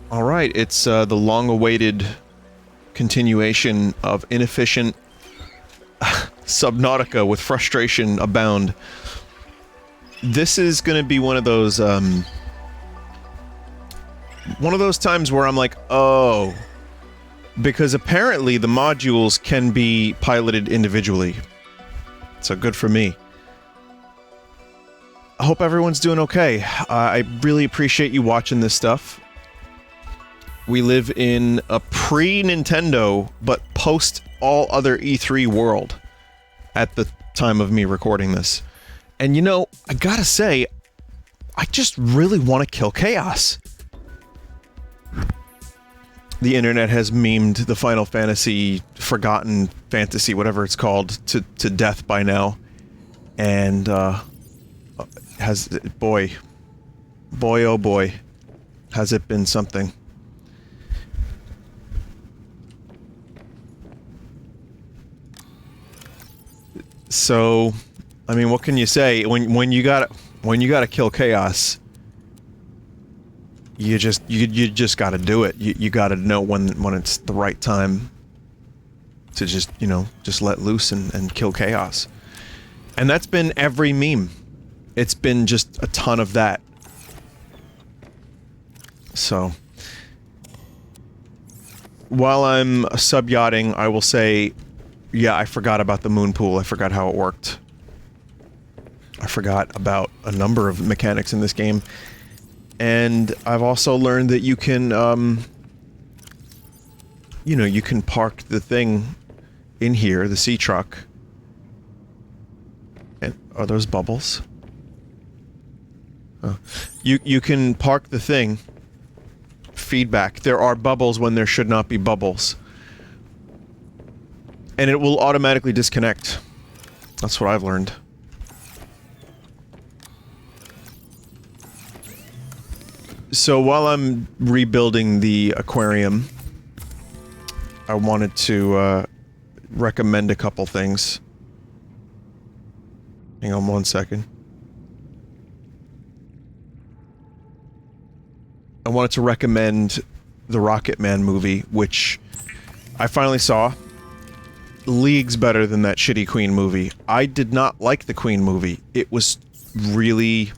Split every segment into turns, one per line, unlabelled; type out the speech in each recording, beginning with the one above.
Alright, it's the long-awaited continuation of inefficient Subnautica with frustration abound. This is gonna be one of those times where I'm like, oh, because apparently the modules can be piloted individually. So good for me. I hope everyone's doing okay. I really appreciate you watching this stuff. We live in a pre-Nintendo, but post all other E3 world at the time of me recording this. And you know, I gotta say, I just really want to kill Chaos. The internet has memed the Final Fantasy Forgotten Fantasy, whatever it's called, to death by now. And, boy oh boy, has it been something. So, I mean, what can you say? When you gotta kill Chaos, you just gotta do it. You gotta know when it's the right time to just, you know, just let loose and kill Chaos. And that's been every meme. It's been just a ton of that. So, while I'm sub-yachting, I will say, yeah, I forgot about the moon pool. I forgot how it worked. I forgot about a number of mechanics in this game. And I've also learned that you can, you know, you can park the thing in here, the sea truck. And are those bubbles? Oh. You can park the thing. Feedback. There are bubbles when there should not be bubbles. And it will automatically disconnect. That's what I've learned. So while I'm rebuilding the aquarium, I wanted to recommend a couple things. Hang on one second. I wanted to recommend the Rocket Man movie, which I finally saw. Leagues better than that shitty Queen movie. I did not like the Queen movie. It was really,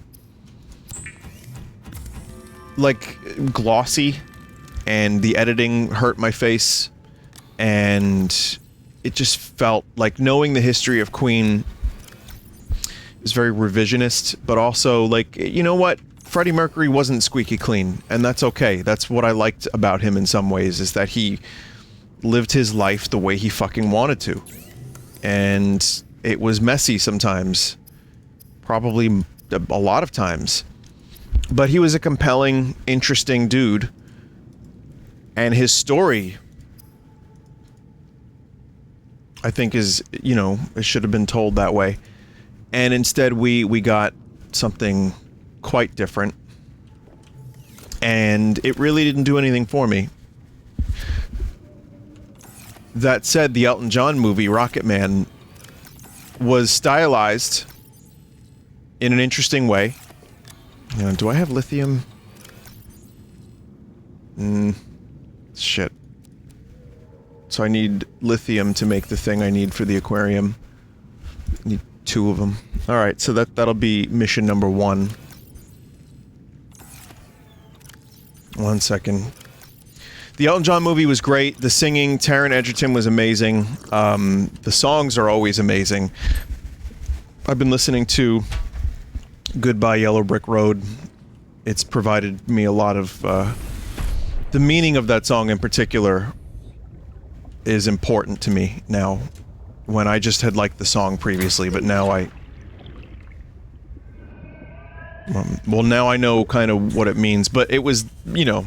like, glossy, and the editing hurt my face, and it just felt like, knowing the history of Queen is very revisionist, but also, like, you know what? Freddie Mercury wasn't squeaky clean, and that's okay. That's what I liked about him in some ways, is that he lived his life the way he fucking wanted to. And it was messy sometimes. Probably a lot of times. But he was a compelling, interesting dude. And his story, I think, is, you know, it should have been told that way. And instead we got something quite different. And it really didn't do anything for me. That said, the Elton John movie, Rocket Man, was stylized in an interesting way. You know, do I have lithium? Shit. So I need lithium to make the thing I need for the aquarium. I need 2 of them. Alright, so that'll be mission number 1. 1 second. The Elton John movie was great. The singing, Taron Egerton was amazing. The songs are always amazing. I've been listening to Goodbye Yellow Brick Road. It's provided me a lot of, the meaning of that song in particular is important to me now, when I just had liked the song previously, but now well, now I know kind of what it means, but it was, you know,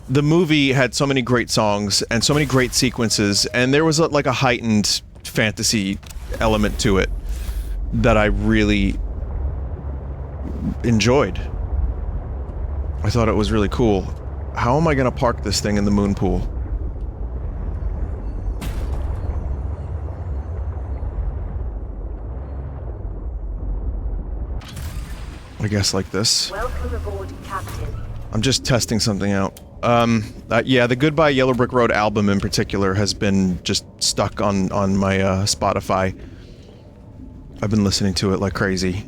the movie had so many great songs and so many great sequences, and there was like a heightened fantasy element to it that I really enjoyed. I thought it was really cool. How am I gonna park this thing in the moon pool? I guess like this.
Welcome aboard, Captain.
I'm just testing something out. Yeah, the Goodbye Yellow Brick Road album in particular has been just stuck on my Spotify. I've been listening to it like crazy.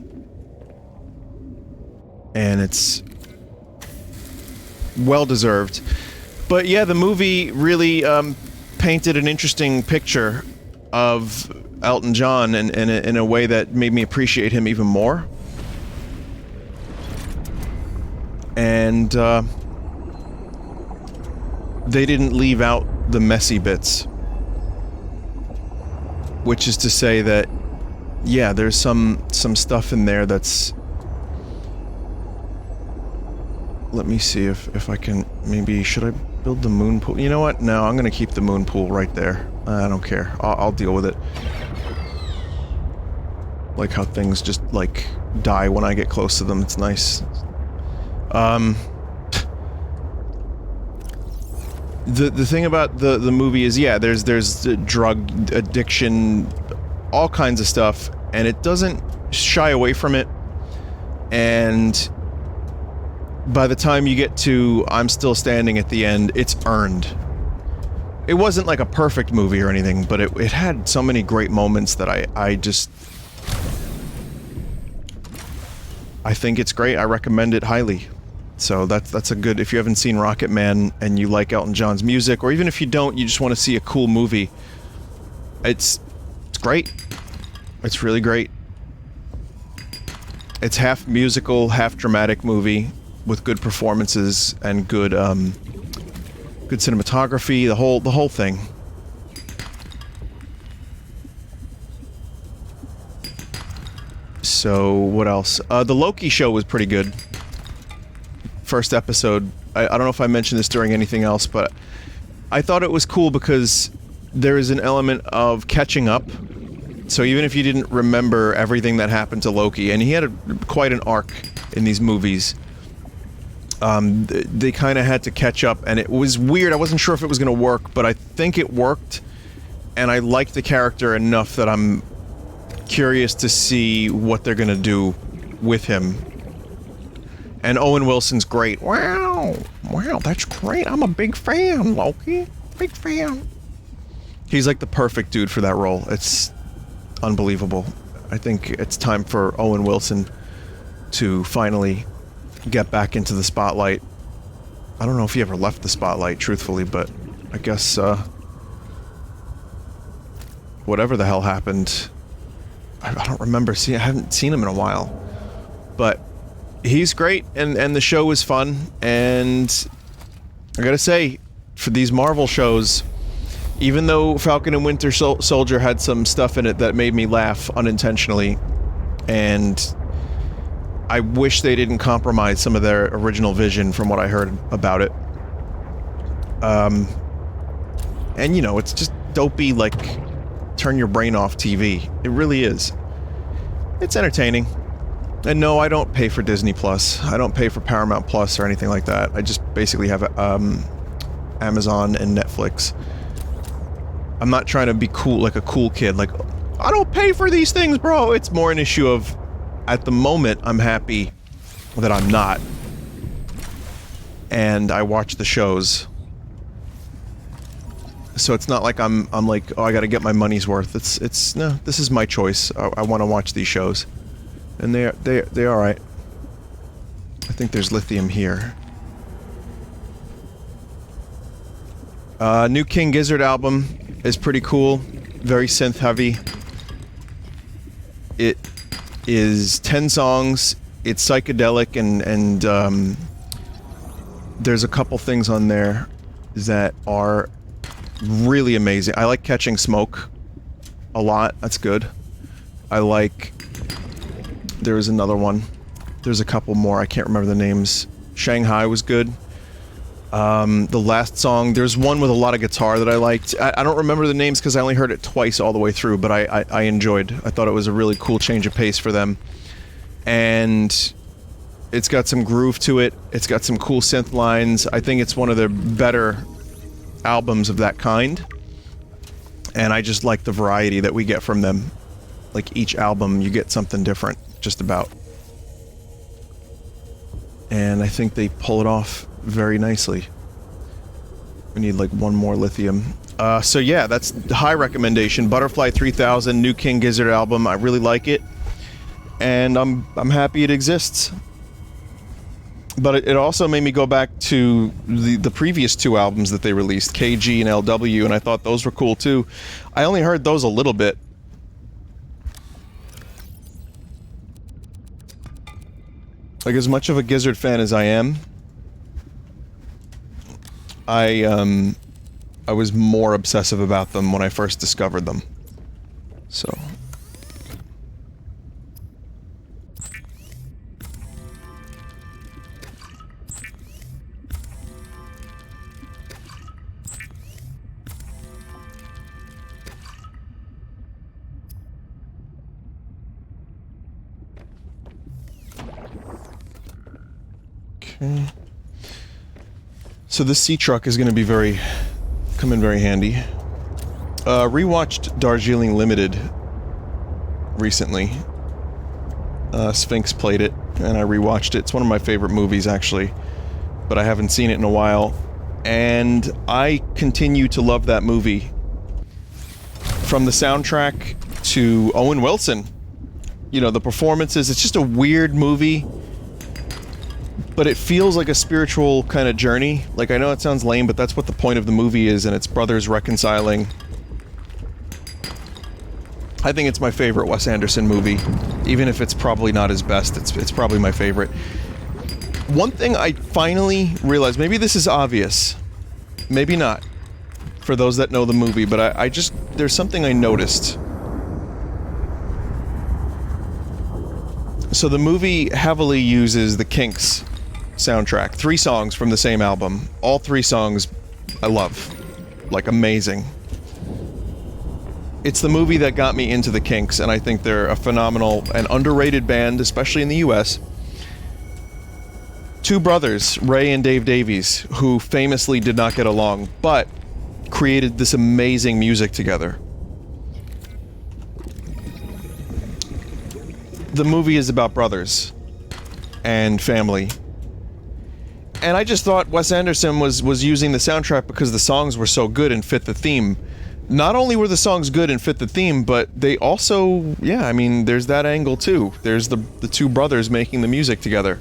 And it's well-deserved. But yeah, the movie really painted an interesting picture of Elton John in a way that made me appreciate him even more. And they didn't leave out the messy bits. Which is to say that, yeah, there's some stuff in there that's... Let me see if I can... Maybe... Should I build the moon pool? You know what? No, I'm gonna keep the moon pool right there. I don't care. I'll deal with it. Like how things just, like, die when I get close to them. It's nice. The thing about the movie is, yeah, there's drug addiction, all kinds of stuff, and it doesn't shy away from it. And by the time you get to I'm Still Standing at the end, it's earned. It wasn't like a perfect movie or anything, but it had so many great moments that I think it's great. I recommend it highly. So that's a good... If you haven't seen Rocket Man and you like Elton John's music, or even if you don't, you just want to see a cool movie, it's great. It's really great. It's half musical, half dramatic movie with good performances and good good cinematography, the whole thing. So what else? The Loki show was pretty good. First episode. I don't know if I mentioned this during anything else, but I thought it was cool because there is an element of catching up. So even if you didn't remember everything that happened to Loki, and he had quite an arc in these movies, they kind of had to catch up, and it was weird. I wasn't sure if it was going to work, but I think it worked, and I liked the character enough that I'm curious to see what they're going to do with him. And Owen Wilson's great. Wow, that's great. I'm a big fan, Loki. Big fan. He's like the perfect dude for that role. It's unbelievable. I think it's time for Owen Wilson to finally get back into the spotlight. I don't know if he ever left the spotlight, truthfully, but I guess, whatever the hell happened, I don't remember I haven't seen him in a while. But he's great, and the show was fun, and I gotta say, for these Marvel shows, even though Falcon and Winter Soldier had some stuff in it that made me laugh unintentionally, and I wish they didn't compromise some of their original vision from what I heard about it. And you know, it's just dopey, like, turn your brain off TV. It really is. It's entertaining. And no, I don't pay for Disney Plus. I don't pay for Paramount Plus or anything like that. I just basically have Amazon and Netflix. I'm not trying to be cool, like a cool kid, like, I don't pay for these things, bro! It's more an issue of, at the moment, I'm happy that I'm not. And I watch the shows. So it's not like I'm like, oh, I gotta get my money's worth. It's no, this is my choice. I want to watch these shows. And they're alright. I think there's lithium here. New King Gizzard album is pretty cool. Very synth heavy. It is 10 songs. It's psychedelic, and there's a couple things on there that are really amazing. I like Catching Smoke a lot. That's good. I like... There's another one. There's a couple more. I can't remember the names. Shanghai was good. The last song, there's one with a lot of guitar that I liked. I don't remember the names because I only heard it twice all the way through, but I enjoyed. I thought it was a really cool change of pace for them. And it's got some groove to it. It's got some cool synth lines. I think it's one of their better albums of that kind. And I just like the variety that we get from them. Like each album, you get something different, just about. And I think they pull it off very nicely. We need like one more lithium. So yeah, that's high recommendation. Butterfly 3000, new King Gizzard album. I really like it, and I'm happy it exists. But it also made me go back to the previous two albums that they released, KG and LW, and I thought those were cool too. I only heard those a little bit. Like, as much of a Gizzard fan as I am, I was more obsessive about them when I first discovered them. So... Okay. So this sea truck is going to be come in very handy. Rewatched Darjeeling Limited recently. Sphinx played it, and I rewatched it. It's one of my favorite movies, actually, but I haven't seen it in a while, and I continue to love that movie. From the soundtrack to Owen Wilson. You know, the performances, it's just a weird movie, but it feels like a spiritual kind of journey. Like, I know it sounds lame, but that's what the point of the movie is, and it's brothers reconciling. I think it's my favorite Wes Anderson movie. Even if it's probably not his best, it's probably my favorite. One thing I finally realized, maybe this is obvious, maybe not, for those that know the movie, but I just, there's something I noticed. So the movie heavily uses the Kinks soundtrack. 3 songs from the same album. All 3 songs I love. Like, amazing. It's the movie that got me into the Kinks, and I think they're a phenomenal and underrated band, especially in the US. 2 brothers, Ray and Dave Davies, who famously did not get along, but created this amazing music together. The movie is about brothers and family. And I just thought Wes Anderson was using the soundtrack because the songs were so good and fit the theme. Not only were the songs good and fit the theme, but they also, yeah, I mean, there's that angle too. There's the 2 brothers making the music together.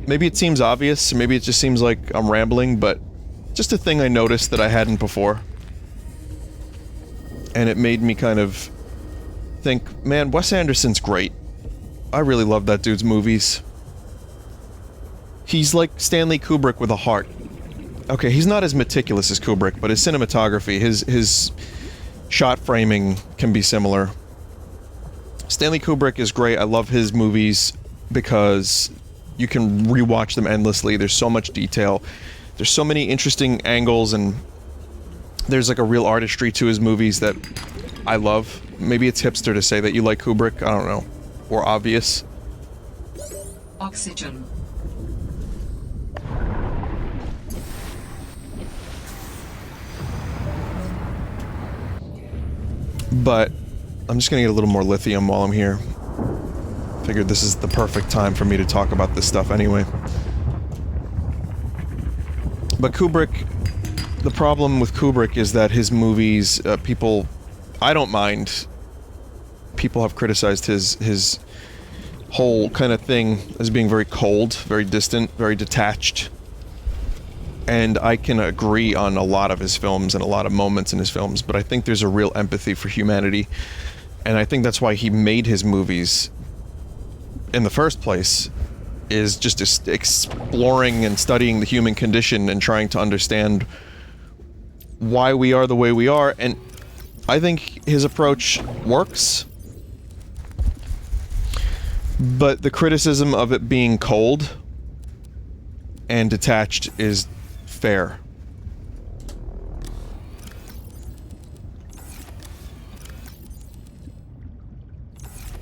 Maybe it seems obvious, maybe it just seems like I'm rambling, but just a thing I noticed that I hadn't before. And it made me kind of think, man, Wes Anderson's great. I really love that dude's movies. He's like Stanley Kubrick with a heart. Okay, he's not as meticulous as Kubrick, but his cinematography, his shot framing can be similar. Stanley Kubrick is great. I love his movies because you can rewatch them endlessly. There's so much detail. There's so many interesting angles, and there's like a real artistry to his movies that I love. Maybe it's hipster to say that you like Kubrick, I don't know. Or obvious.
Oxygen.
But I'm just gonna get a little more lithium while I'm here. Figured this is the perfect time for me to talk about this stuff anyway. But Kubrick, the problem with Kubrick is that his movies, people, I don't mind. People have criticized his whole kind of thing as being very cold, very distant, very detached. And I can agree on a lot of his films and a lot of moments in his films, but I think there's a real empathy for humanity. And I think that's why he made his movies in the first place, is just exploring and studying the human condition and trying to understand why we are the way we are. And I think his approach works. But the criticism of it being cold and detached is fair.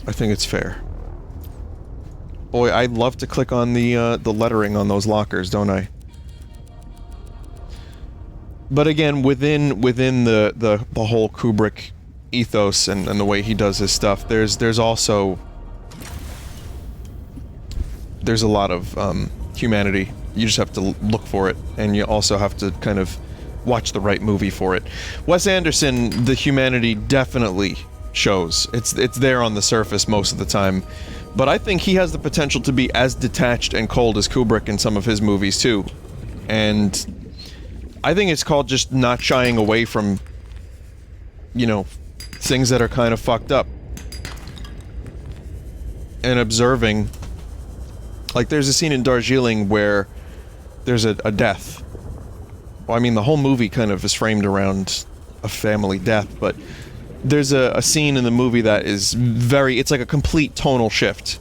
I think it's fair. Boy, I love to click on the lettering on those lockers, don't I? But again, within the whole Kubrick ethos and the way he does his stuff, there's also a lot of humanity. You just have to look for it, and you also have to kind of watch the right movie for it. Wes Anderson, the humanity definitely shows. It's there on the surface most of the time, but I think he has the potential to be as detached and cold as Kubrick in some of his movies too. And I think it's called just not shying away from, you know, things that are kind of fucked up. And observing. Like, there's a scene in Darjeeling where there's a death. Well, I mean, the whole movie kind of is framed around a family death, but there's a scene in the movie that is it's like a complete tonal shift.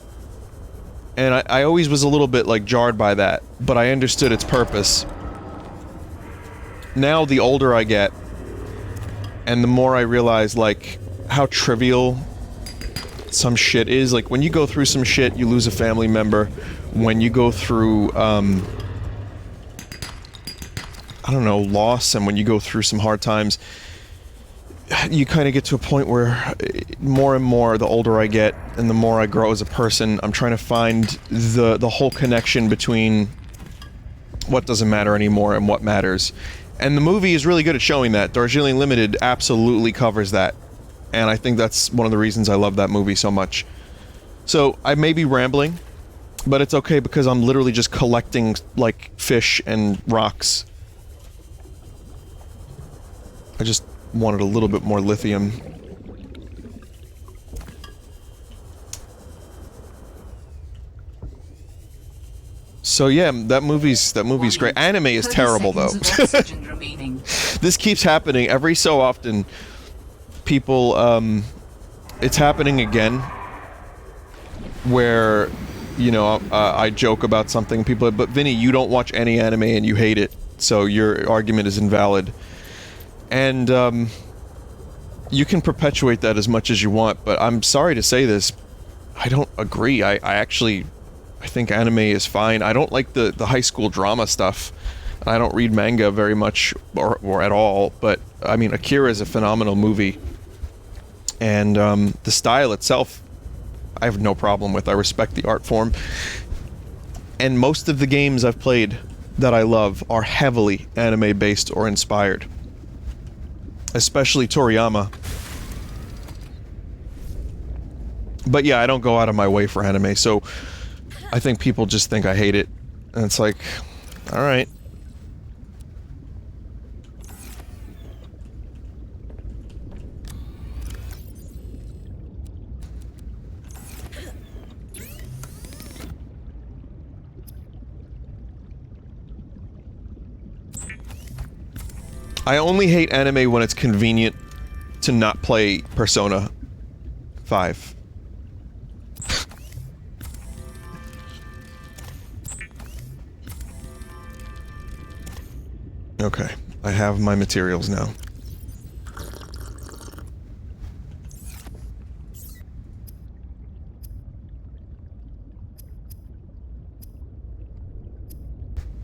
And I always was a little bit, like, jarred by that, but I understood its purpose. Now, the older I get, and the more I realize, like, how trivial some shit is. Like, when you go through some shit, you lose a family member. When you go through, I don't know, loss, and when you go through some hard times, you kind of get to a point where more and more, the older I get, and the more I grow as a person, I'm trying to find the whole connection between what doesn't matter anymore and what matters. And the movie is really good at showing that. Darjeeling Limited absolutely covers that. And I think that's one of the reasons I love that movie so much. So, I may be rambling, but it's okay because I'm literally just collecting, like, fish and rocks. I just wanted a little bit more lithium. So yeah, that movie's great. Anime is terrible though. This keeps happening every so often. People, it's happening again, where, you know, I joke about something, people, but Vinny, you don't watch any anime and you hate it, so your argument is invalid. And, you can perpetuate that as much as you want, but I'm sorry to say this, I don't agree. I think anime is fine. I don't like the high school drama stuff. I don't read manga very much, or at all, but, I mean, Akira is a phenomenal movie. And, the style itself, I have no problem with. I respect the art form. And most of the games I've played that I love are heavily anime-based or inspired. Especially Toriyama. But yeah, I don't go out of my way for anime, so I think people just think I hate it. And it's like, alright. I only hate anime when it's convenient to not play Persona 5. Okay, I have my materials now.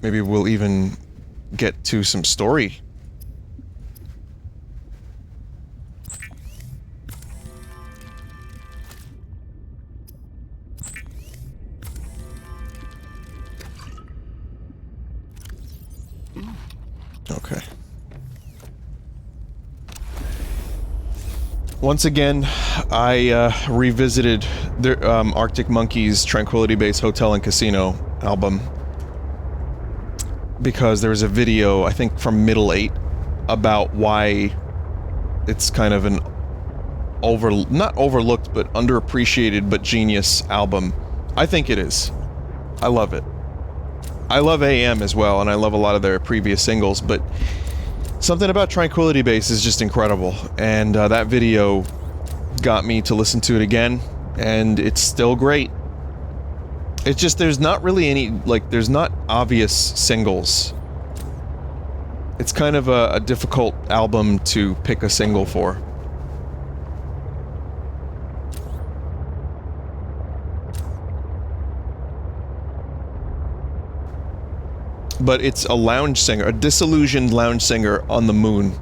Maybe we'll even get to some story. Okay. Once again, I revisited the Arctic Monkeys' Tranquility Base Hotel and Casino album because there was a video, I think from Middle 8, about why it's kind of an not overlooked, but underappreciated, but genius album. I think it is. I love it. I love AM as well, and I love a lot of their previous singles, but something about Tranquility Base is just incredible, and that video got me to listen to it again, and it's still great. It's just, there's not really any, like, there's not obvious singles. It's kind of a difficult album to pick a single for. But it's a lounge singer, a disillusioned lounge singer on the moon.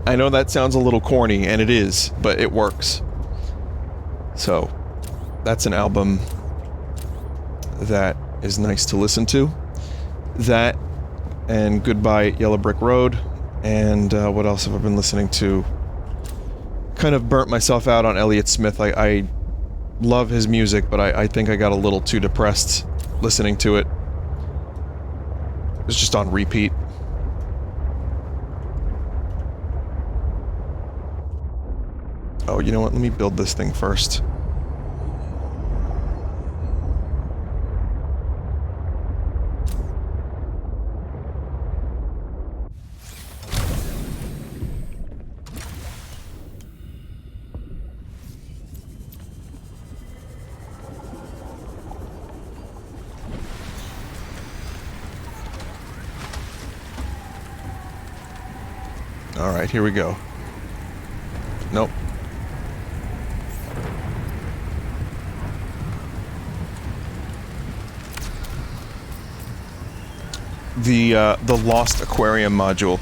I know that sounds a little corny, and it is, but it works. So, that's an album that is nice to listen to. That, and Goodbye Yellow Brick Road, and what else have I been listening to? Kind of burnt myself out on Elliott Smith. I love his music, but I think I got a little too depressed listening to it. It was just on repeat. Oh, you know what? Let me build this thing first. Alright, here we go. Nope. The Lost Aquarium module.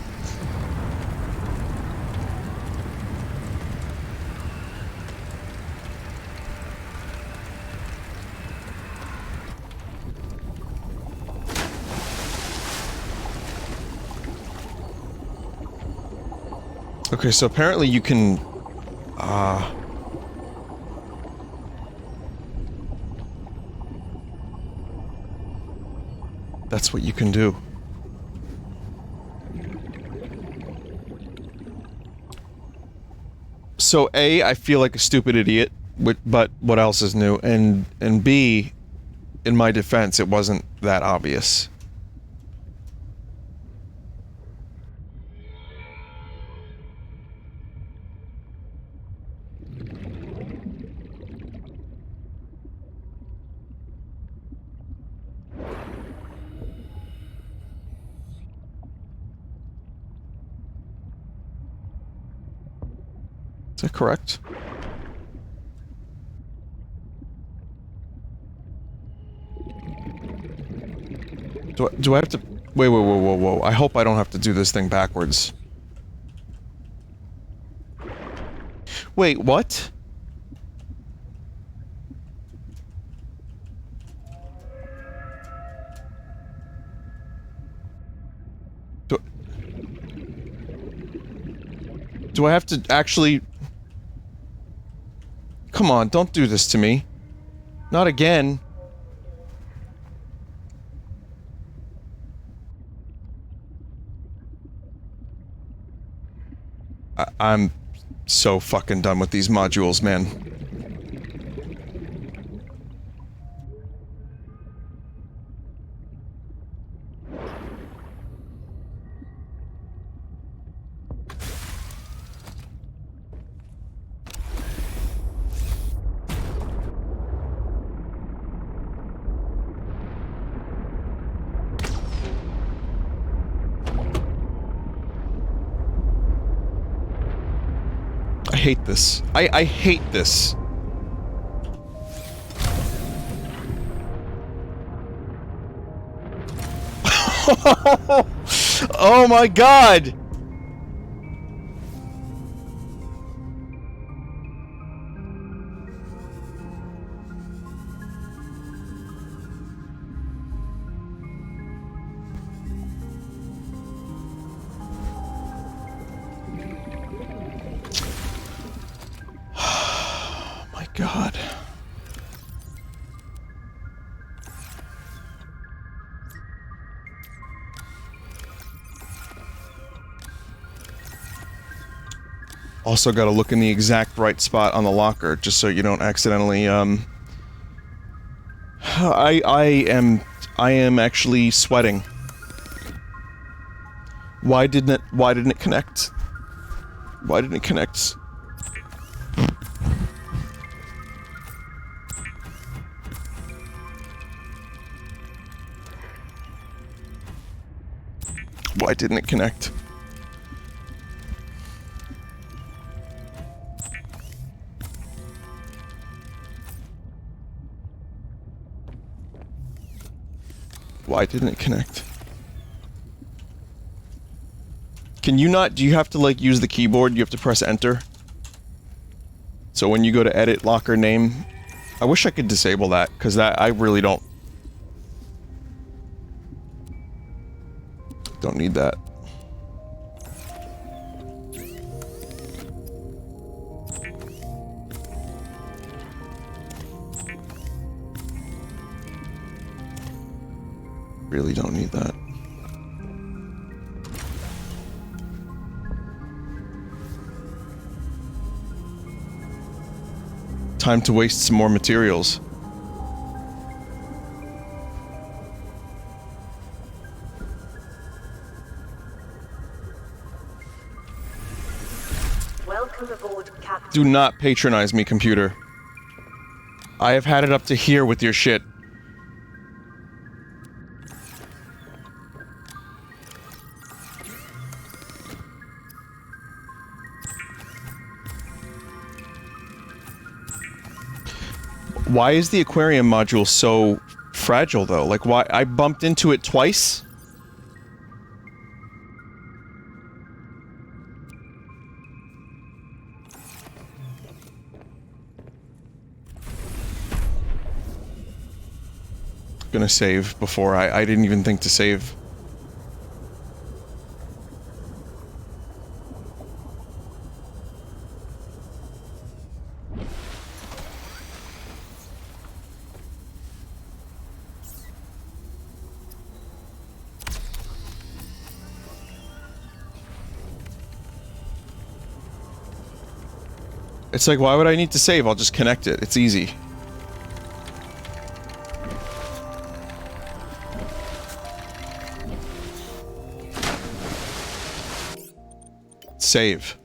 Okay, so apparently you can... that's what you can do. So A, I feel like a stupid idiot, but what else is new? And B, in my defense, it wasn't that obvious. Is that correct? Do I have to... Wait, whoa. I hope I don't have to do this thing backwards. Wait, what? Do I have to actually... Come on, don't do this to me. Not again. I'm so fucking done with these modules, man. I hate this. I hate this. Oh my god! God. Also gotta look in the exact right spot on the locker, just so you don't accidentally, I am actually sweating. Why didn't it connect? Why didn't it connect? Why didn't it connect? Why didn't it connect? Can you not... Do you have to, like, use the keyboard? You have to press enter? So when you go to edit locker name... I wish I could disable that, because that... I really don't don't need that. Really don't need that. Time to waste some more materials.
Welcome aboard, Captain.
Do not patronize me, computer. I have had it up to here with your shit. Why is the aquarium module so fragile, though? Like, why? I bumped into it twice? Gonna save before I didn't even think to save. It's like, why would I need to save? I'll just connect it. It's easy. Save.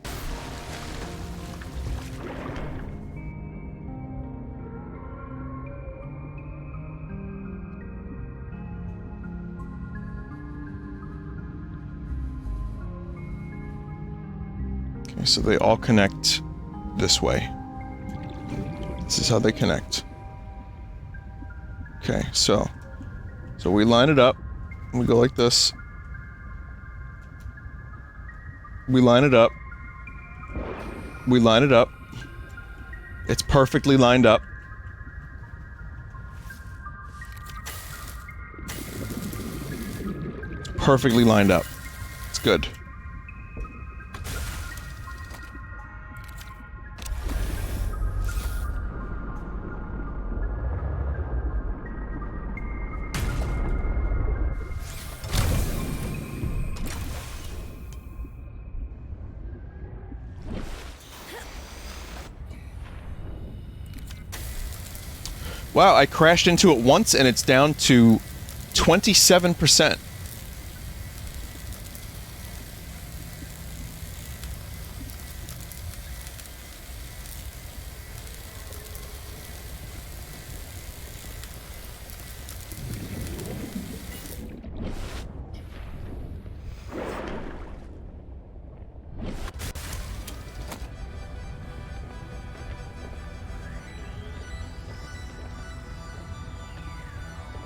Okay, so they all connect this way. This is how they connect. Okay, so we line it up. We go like this. We line it up. We line it up. It's perfectly lined up. Perfectly lined up. It's good. Wow, I crashed into it once and it's down to 27%.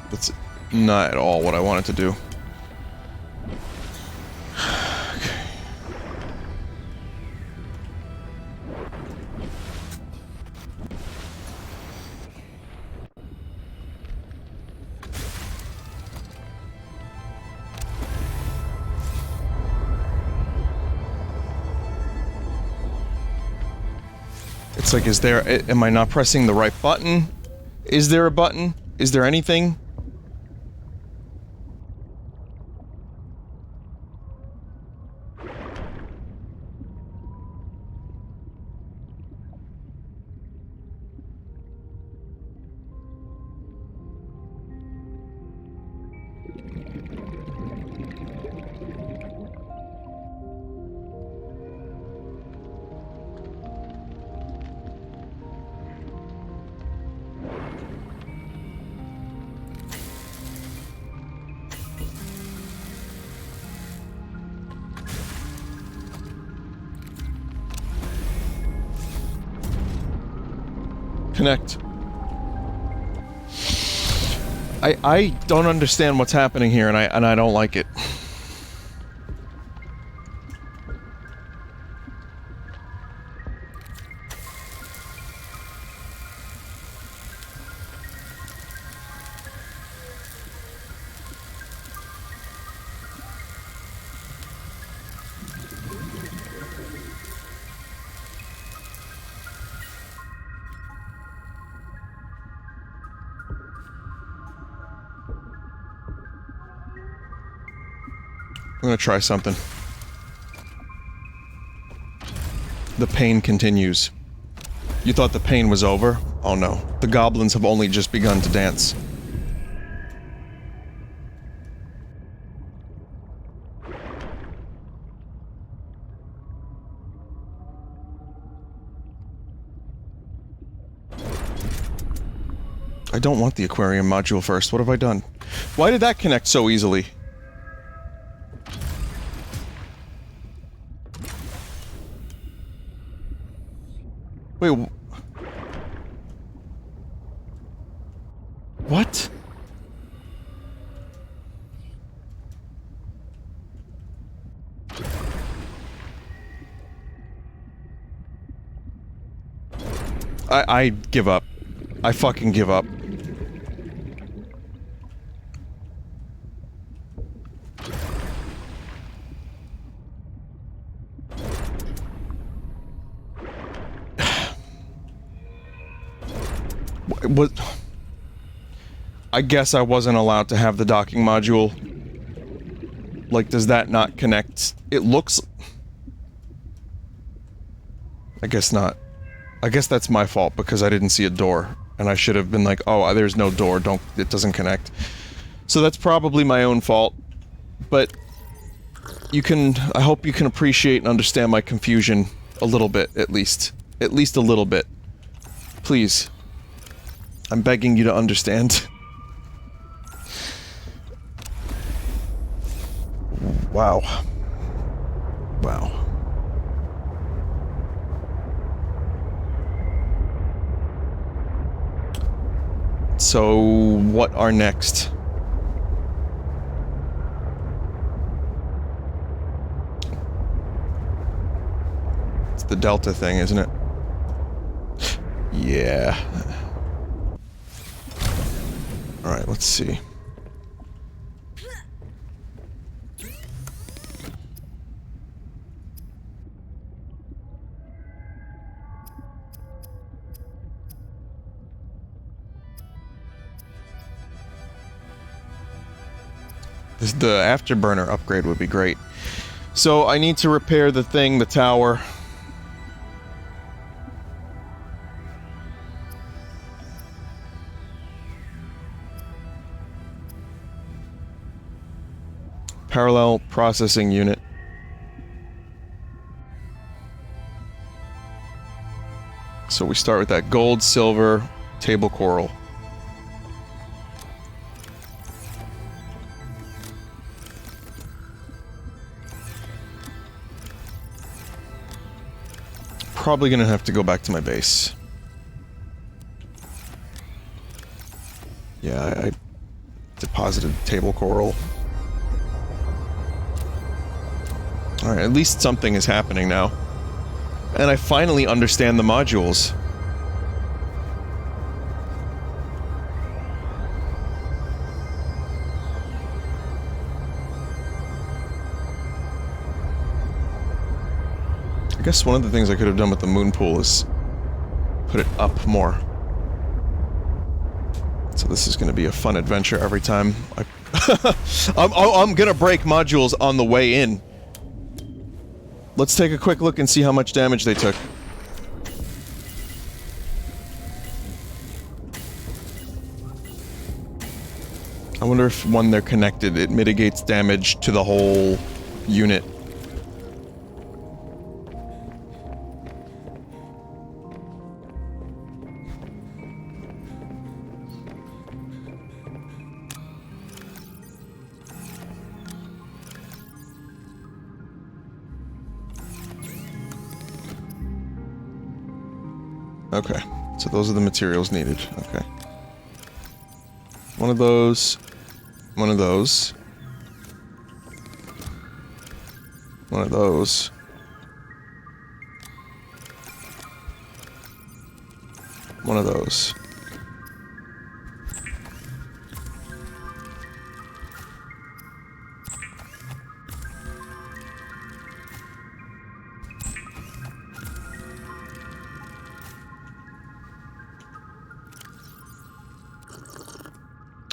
That's not at all what I wanted to do. Okay. It's like, is there... am I not pressing the right button? Is there a button? Is there anything? Connect. I don't understand what's happening here, and I don't like it. gonna try something. The pain continues. You thought the pain was over? Oh no. The goblins have only just begun to dance. I don't want the aquarium module first. What have I done? Why did that connect so easily? Wait, what? I give up. I fucking give up. What? I guess I wasn't allowed to have the docking module. Like, does that not connect? It looks... I guess not. I guess that's my fault because I didn't see a door. And I should have been like, oh, there's no door, it doesn't connect. So that's probably my own fault. But I hope you can appreciate and understand my confusion a little bit, at least. At least a little bit. Please. I'm begging you to understand. Wow. Wow. So, what are next? It's the Delta thing, isn't it? Yeah. Alright, let's see. The afterburner upgrade would be great. So I need to repair the thing, the tower. Parallel processing unit. So we start with that gold, silver, table coral. Probably gonna have to go back to my base. Yeah, I deposited table coral. Alright, at least something is happening now. And I finally understand the modules. I guess one of the things I could have done with the moon pool is put it up more. So this is going to be a fun adventure every time I'm gonna break modules on the way in. Let's take a quick look and see how much damage they took. I wonder if when they're connected, it mitigates damage to the whole unit. Okay, so those are the materials needed. Okay. One of those. One of those. One of those. One of those.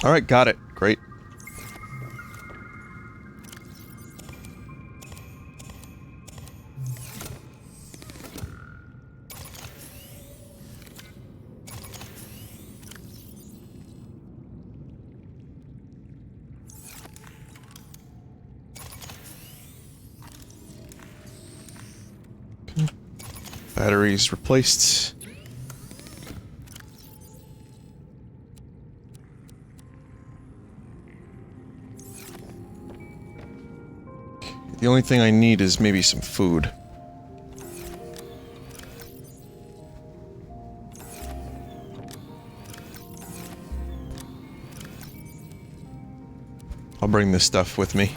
Alright, got it. Great. Batteries replaced. The only thing I need is maybe some food. I'll bring this stuff with me.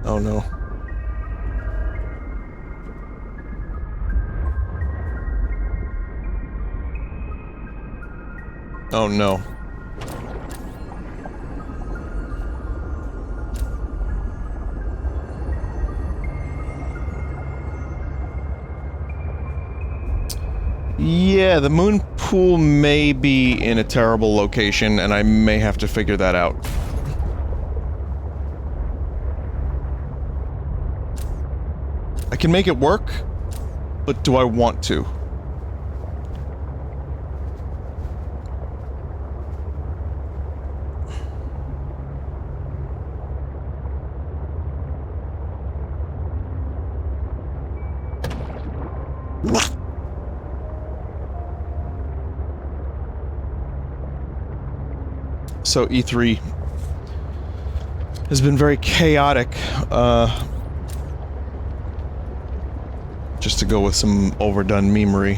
Oh no. Oh no. Yeah, the moon pool may be in a terrible location, and I may have to figure that out. I can make it work, but do I want to? So E3 has been very chaotic, just to go with some overdone memery.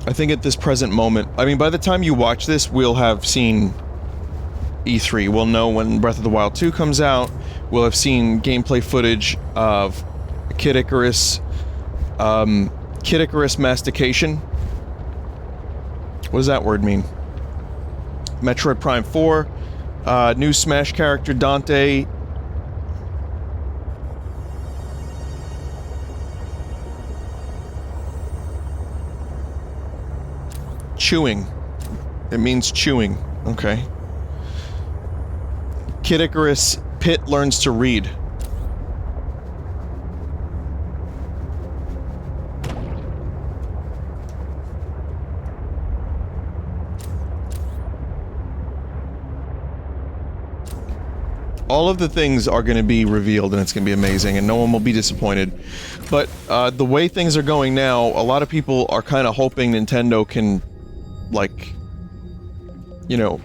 I think at this present moment, I mean, by the time you watch this, we'll have seen E3. We'll know when Breath of the Wild 2 comes out. We'll have seen gameplay footage of Kid Icarus, Kid Icarus mastication. What does that word mean? Metroid Prime 4, new Smash character Dante. Chewing. It means chewing. Okay. Kid Icarus, Pit learns to read. All of the things are going to be revealed, and it's going to be amazing, and no one will be disappointed. But the way things are going now, a lot of people are kind of hoping Nintendo can, like, you know,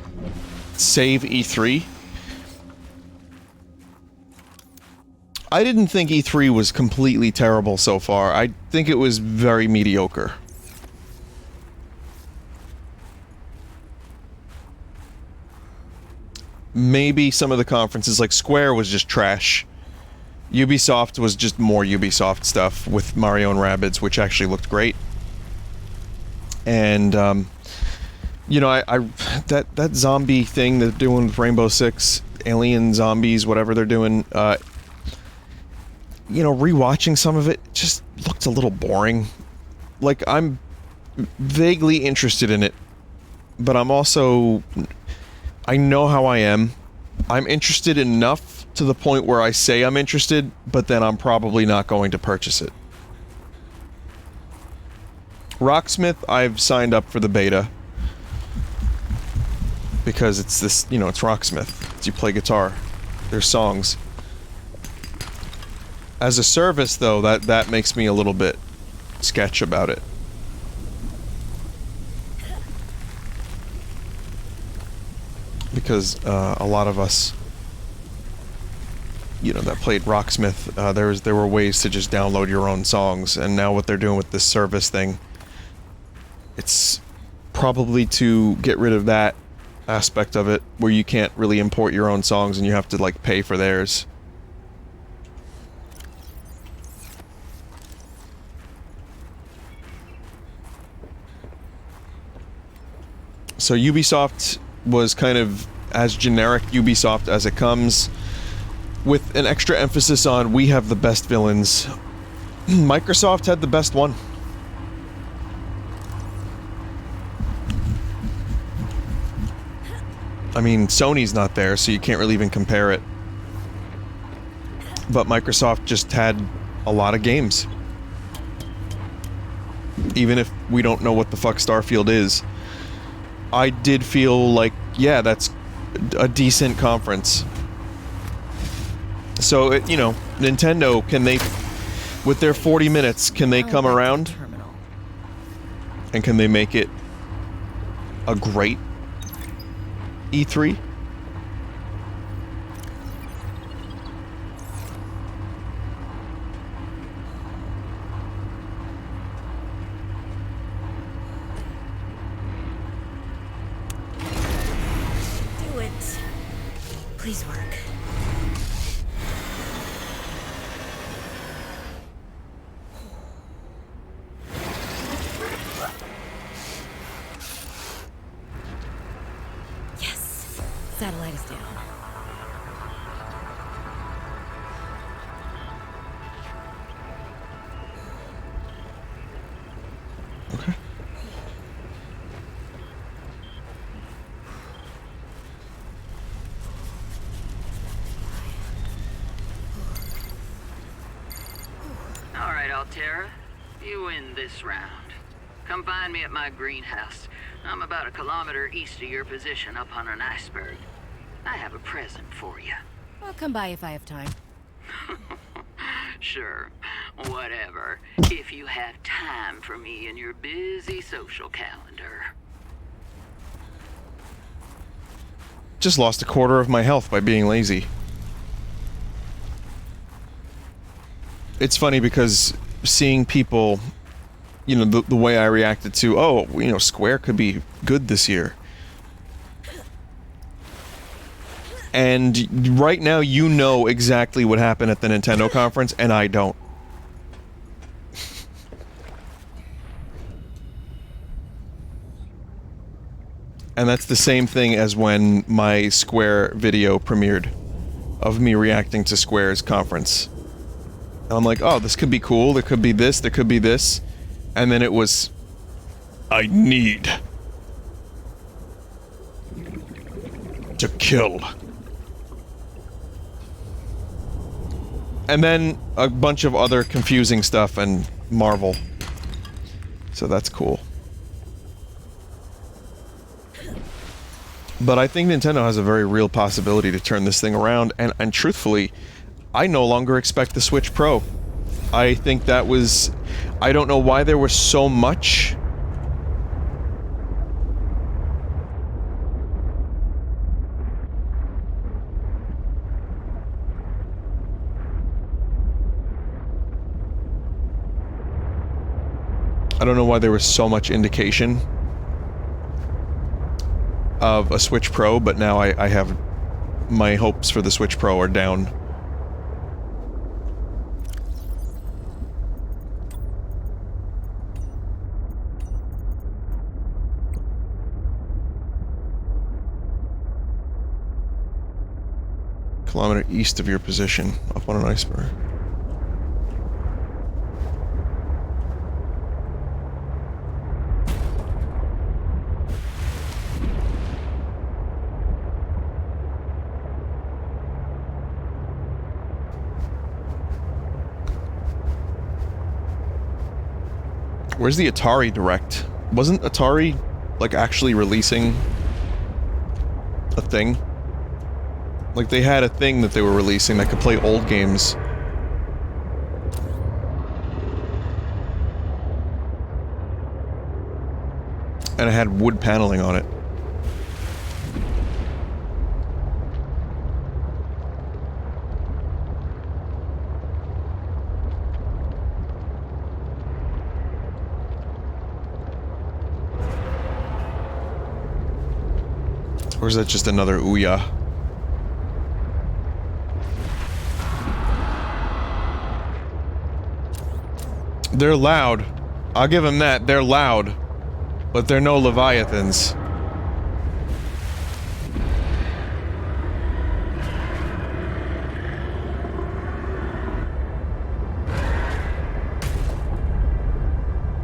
save E3. I didn't think E3 was completely terrible so far. I think it was very mediocre. Maybe some of the conferences, like Square, was just trash. Ubisoft was just more Ubisoft stuff with Mario and Rabbids, which actually looked great. And, you know, that zombie thing they're doing with Rainbow Six, alien zombies, whatever they're doing, you know, rewatching some of it just looked a little boring. Like, I'm vaguely interested in it, but I'm also... I know how I am. I'm interested enough to the point where I say I'm interested, but then I'm probably not going to purchase it. Rocksmith, I've signed up for the beta. Because it's this, you know, it's Rocksmith. It's you play guitar. There's songs. As a service, though, that makes me a little bit sketch about it. Because a lot of us, you know, that played Rocksmith, there were ways to just download your own songs, and now what they're doing with this service thing, it's probably to get rid of that aspect of it, where you can't really import your own songs and you have to, like, pay for theirs. So Ubisoft was kind of as generic Ubisoft as it comes. with an extra emphasis on we have the best villains. Microsoft had the best one. I mean, Sony's not there, so you can't really even compare it. But Microsoft just had a lot of games. Even if we don't know what the fuck Starfield is. I did feel like, yeah, that's a decent conference. So, it, you know, Nintendo, can they, with their 40 minutes, can they come around? And can they make it a great E3?
Do it. Please work. Yes. Satellite is down.
Okay.
All right, Altera. You win this round. Come find me at my greenhouse. I'm about 1 kilometer east of your position up on an iceberg. I have a present for you.
I'll come by if I have time.
Sure, whatever. If you have time for me in your busy social calendar.
Just lost a quarter of my health by being lazy. It's funny because seeing people, you know, the way I reacted to, oh, you know, Square could be good this year. And right now you know exactly what happened at the Nintendo conference, and I don't. And that's the same thing as when my Square video premiered of me reacting to Square's conference. And I'm like, oh, this could be cool, there could be this, there could be this. And then it was, I need to kill. And then a bunch of other confusing stuff and Marvel. So that's cool. But I think Nintendo has a very real possibility to turn this thing around, and truthfully, I no longer expect the Switch Pro. I think that was... I don't know why there was so much... I don't know why there was so much indication of a Switch Pro, but now I have... my hopes for the Switch Pro are down. Kilometer east of your position, up on an iceberg. Where's the Atari Direct? Wasn't Atari, like, actually releasing a thing? Like, they had a thing that they were releasing that could play old games. And it had wood paneling on it. Or is that just another Ouya? They're loud. I'll give them that. They're loud. But they're no Leviathans.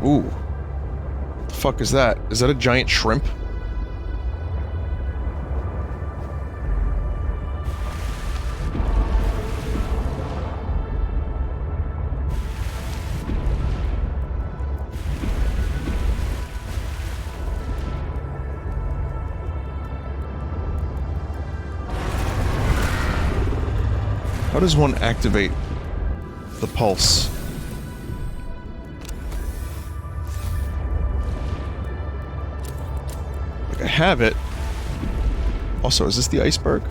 Ooh. The fuck is that? Is that a giant shrimp? How does one activate the pulse? Like, I have it. Also, is this the iceberg?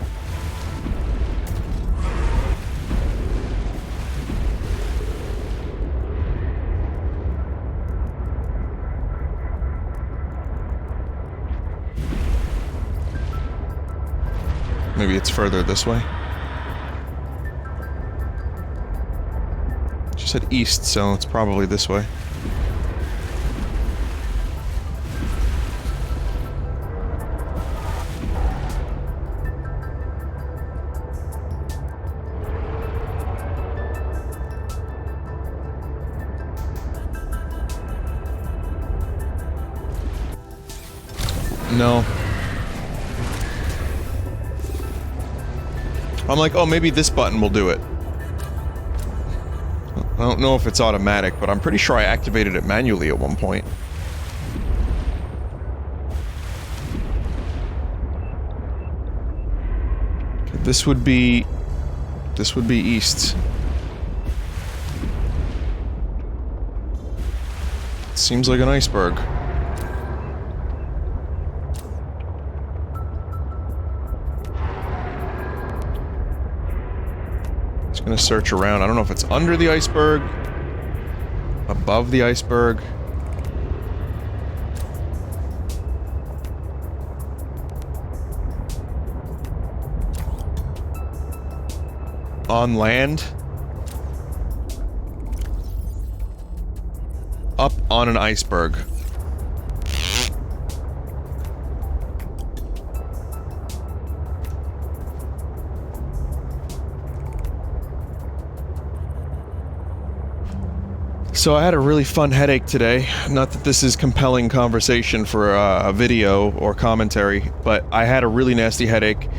Maybe it's further this way. She said east, so it's probably this way. No. I'm like, oh, maybe this button will do it. I don't know if it's automatic, but I'm pretty sure I activated it manually at one point. Okay, this would be east. Seems like an iceberg. Gonna search around. I don't know if it's under the iceberg, above the iceberg. On land. Up on an iceberg. So I had a really fun headache today. Not that this is compelling conversation for a video or commentary, but I had a really nasty headache.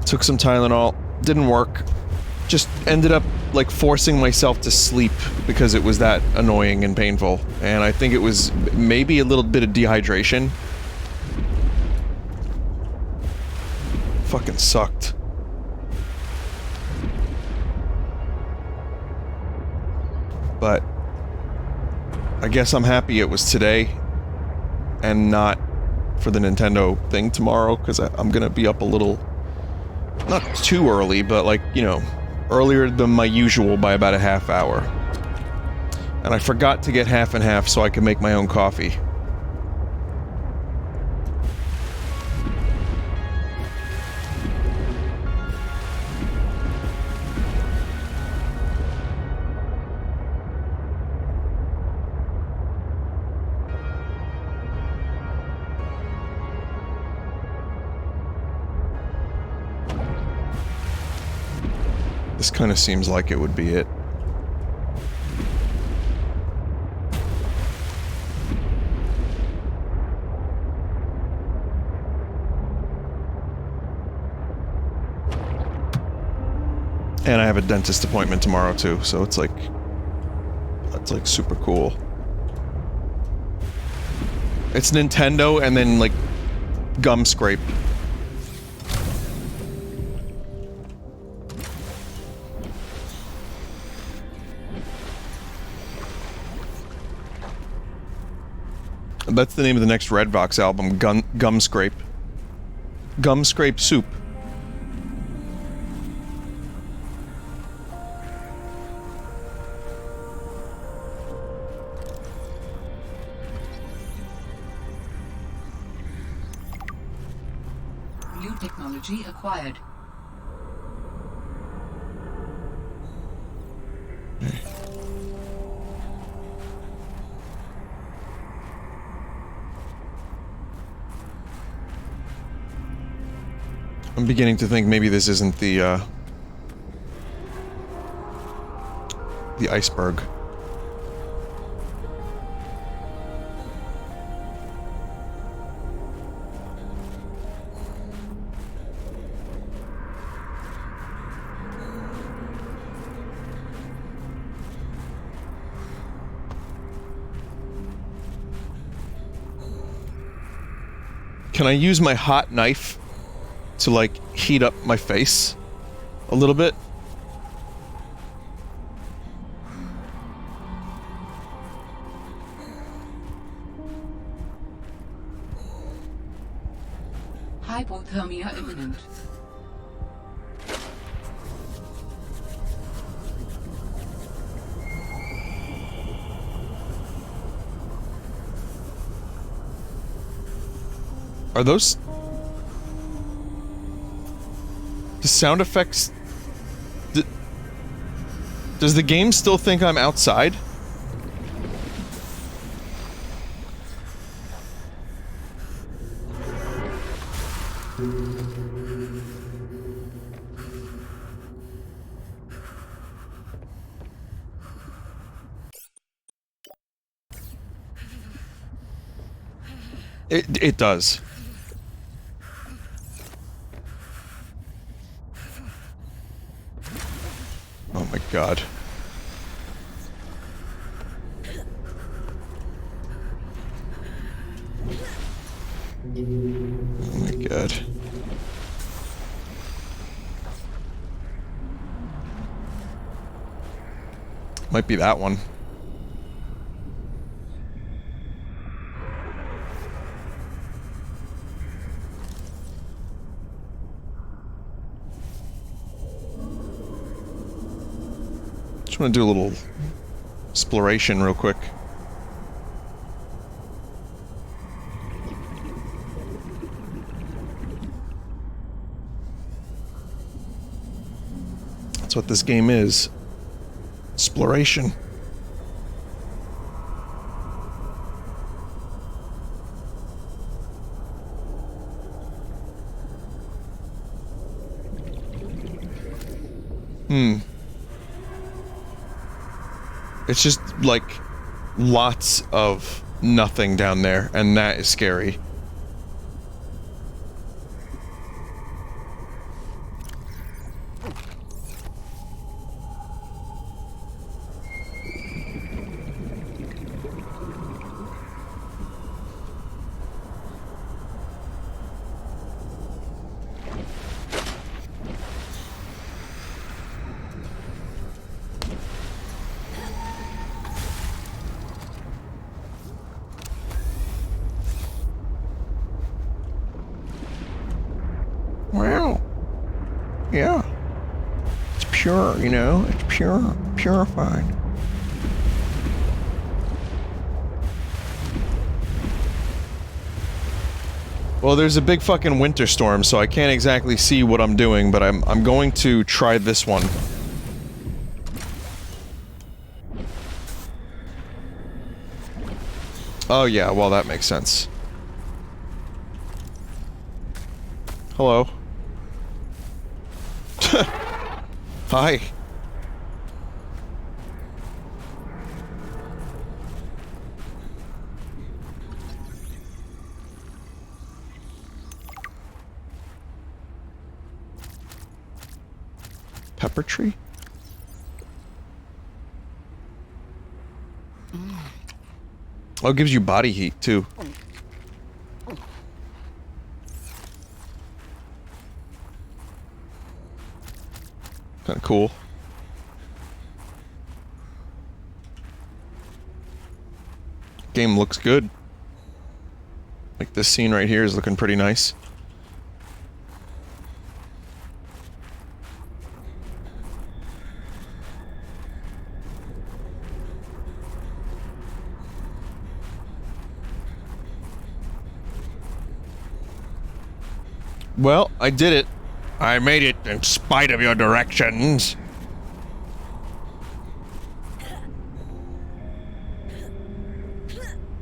Took some Tylenol, didn't work. Just ended up like forcing myself to sleep because it was that annoying and painful. And I think it was maybe a little bit of dehydration. Fucking sucked. But I guess I'm happy it was today and not for the Nintendo thing tomorrow, because I'm gonna be up a little, not too early, but like, you know, earlier than my usual by about a half hour. And I forgot to get half and half so I could make my own coffee. This kind of seems like it would be it. And I have a dentist appointment tomorrow too, so it's like super cool. It's Nintendo and then like gum scrape. That's the name of the next Redbox album, Gum Scrape. Gum Scrape Soup.
New technology acquired.
I'm beginning to think maybe this isn't the iceberg. Can I use my hot knife to, like, heat up my face a little bit?
Hypothermia imminent.
Are those... the sound effects... Does the game still think I'm outside? It does. Oh my god. Oh my god. Might be that one. Just want to do a little exploration real quick. That's what this game is. Exploration. It's just, like, lots of nothing down there, and that is scary. Wow. Yeah. It's pure, you know? It's pure. Purified. Well, there's a big fucking winter storm, so I can't exactly see what I'm doing, but I'm going to try this one. Oh yeah, well that makes sense. Hello. Hi. Pepper tree? Oh, it gives you body heat, too. Kinda cool. Game looks good. Like, this scene right here is looking pretty nice. Well, I did it. I made it in spite of your directions.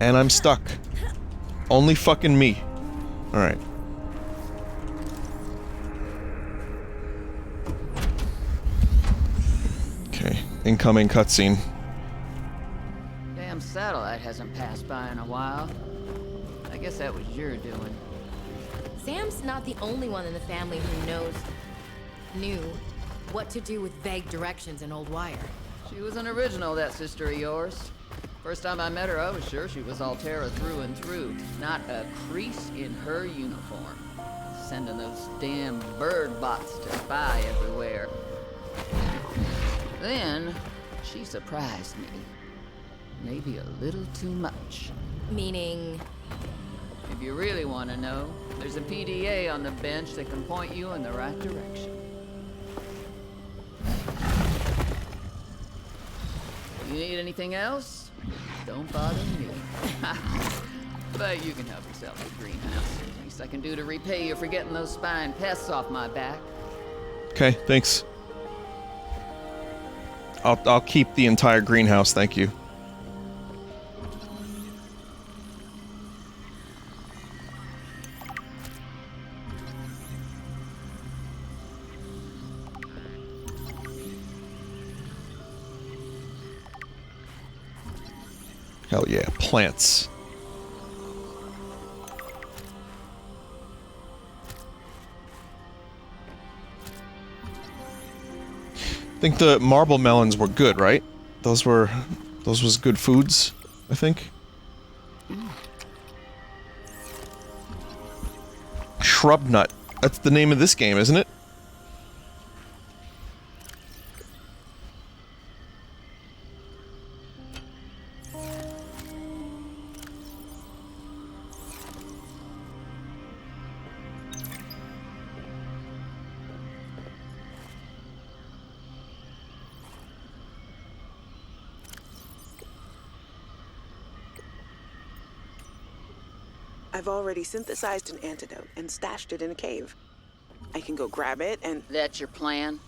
And I'm stuck. Only fucking me. Alright. Okay, incoming cutscene.
Damn satellite hasn't passed by in a while. I guess that was your doing.
Sam's not the only one in the family who knew what to do with vague directions in Old Wire.
She was an original, that sister of yours. First time I met her, I was sure she was Altera through and through. Not a crease in her uniform. Sending those damn bird bots to spy everywhere. Then, she surprised me. Maybe a little too much.
Meaning?
If you really want to know, there's a PDA on the bench that can point you in the right direction. You need anything else? Don't bother me. But you can help yourself to the greenhouse. Least I can do to repay you for getting those spine pests off my back.
Okay, thanks. I'll keep the entire greenhouse, thank you. Hell yeah, plants. I think the marble melons were good, right? Those was good foods, I think. Subnut. That's the name of this game, isn't it?
I've already synthesized an antidote and stashed it in a cave. I can go grab it and...
That's your plan?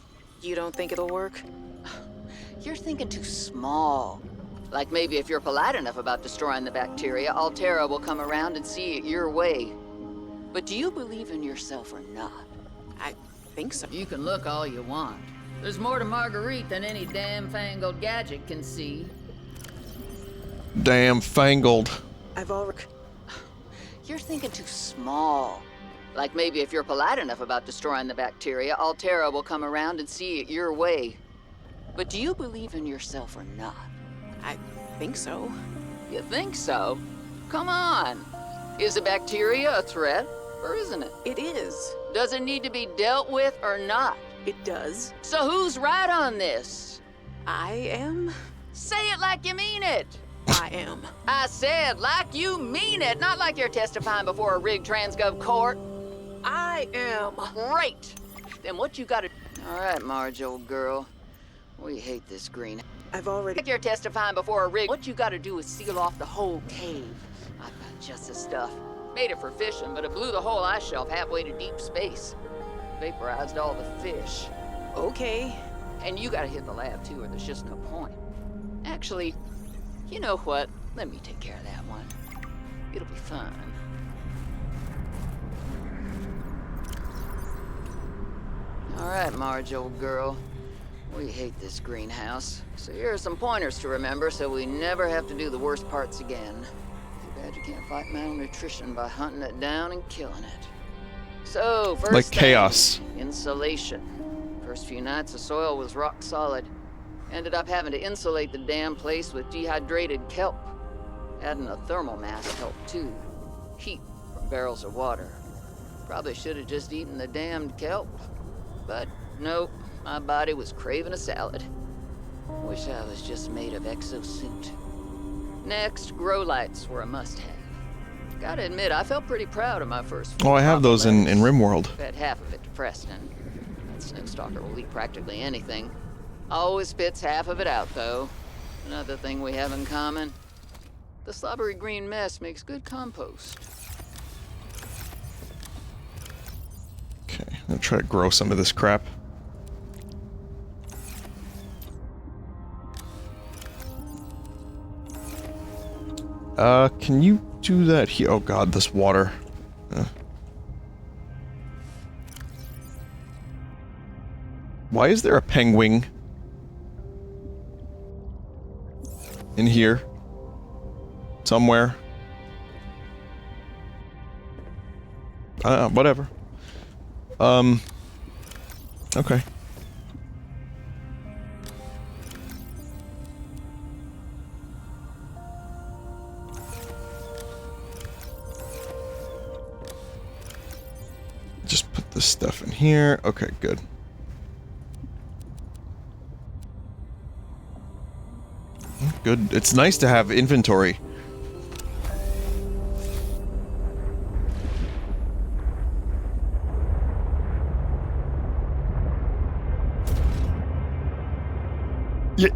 You don't think it'll work?
You're thinking too small. Like maybe if you're polite enough about destroying the bacteria, Altera will come around and see it your way. But do you believe in yourself or not?
I think so.
You can look all you want. There's more to Marguerite than any damn fangled gadget can see.
Damn fangled.
I've already...
You're thinking too small. Like maybe if you're polite enough about destroying the bacteria, Altera will come around and see it your way. But do you believe in yourself or not?
I think so.
You think so? Come on. Is the bacteria a threat, or isn't it?
It is.
Does it need to be dealt with or not?
It does.
So who's right on this?
I am.
Say it like you mean it.
I am.
I said like you mean it, not like you're testifying before a rigged transgov court.
I am.
Great. Then what you gotta... All right, Marge, old girl. We hate this green.
I've already...
Like you're testifying before a rig. What you gotta do is seal off the whole cave. I've got just the stuff. Made it for fishing, but it blew the whole ice shelf halfway to deep space. Vaporized all the fish.
Okay.
And you gotta hit the lab too, or there's just no point. Actually, you know what? Let me take care of that one. It'll be fun. All right, Marge, old girl. We hate this greenhouse. So here are some pointers to remember so we never have to do the worst parts again. Too bad you can't fight malnutrition by hunting it down and killing it. So, first
like
thing,
chaos.
Insulation. First few nights, the soil was rock solid. Ended up having to insulate the damn place with dehydrated kelp. Adding a thermal mass helped too. Heat from barrels of water. Probably should have just eaten the damned kelp. But nope, my body was craving a salad. Wish I was just made of exosuit. Next, grow lights were a must-have. Gotta admit, I felt pretty proud of my first.
Oh, I have those in RimWorld.
Fed half of it to Preston. That snowstalker will eat practically anything. Always spits half of it out, though. Another thing we have in common. The slobbery green mess makes good compost.
Okay, I'm gonna try to grow some of this crap. Can you do that here? Oh god, this water. Why is there a penguin in here? Somewhere. Whatever. Okay. this stuff in here. Okay, good. Good. It's nice to have inventory. Yeah.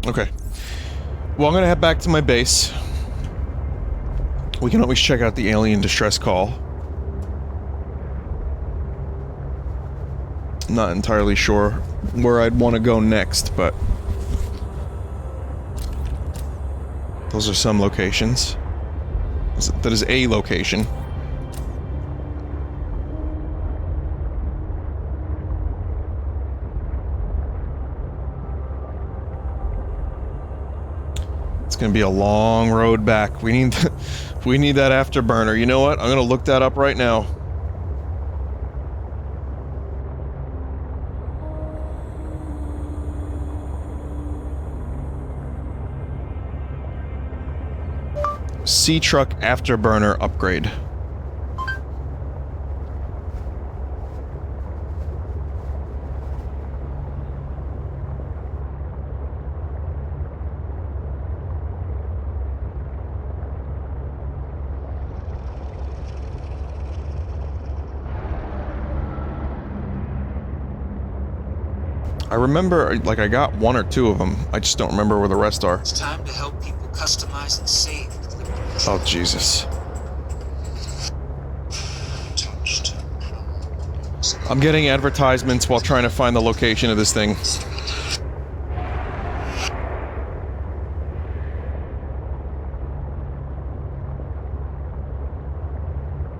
Okay. Well, I'm gonna head back to my base. We can always check out the alien distress call. Not entirely sure where I'd want to go next, but those are some locations. That is a location. It's gonna be a long road back. We need that afterburner. You know what? I'm gonna look that up right now. Sea truck afterburner upgrade. I remember, like, I got one or two of them. I just don't remember where the rest are.
It's time to help people customize and save.
Oh, Jesus.
Touched.
I'm getting advertisements while trying to find the location of this thing.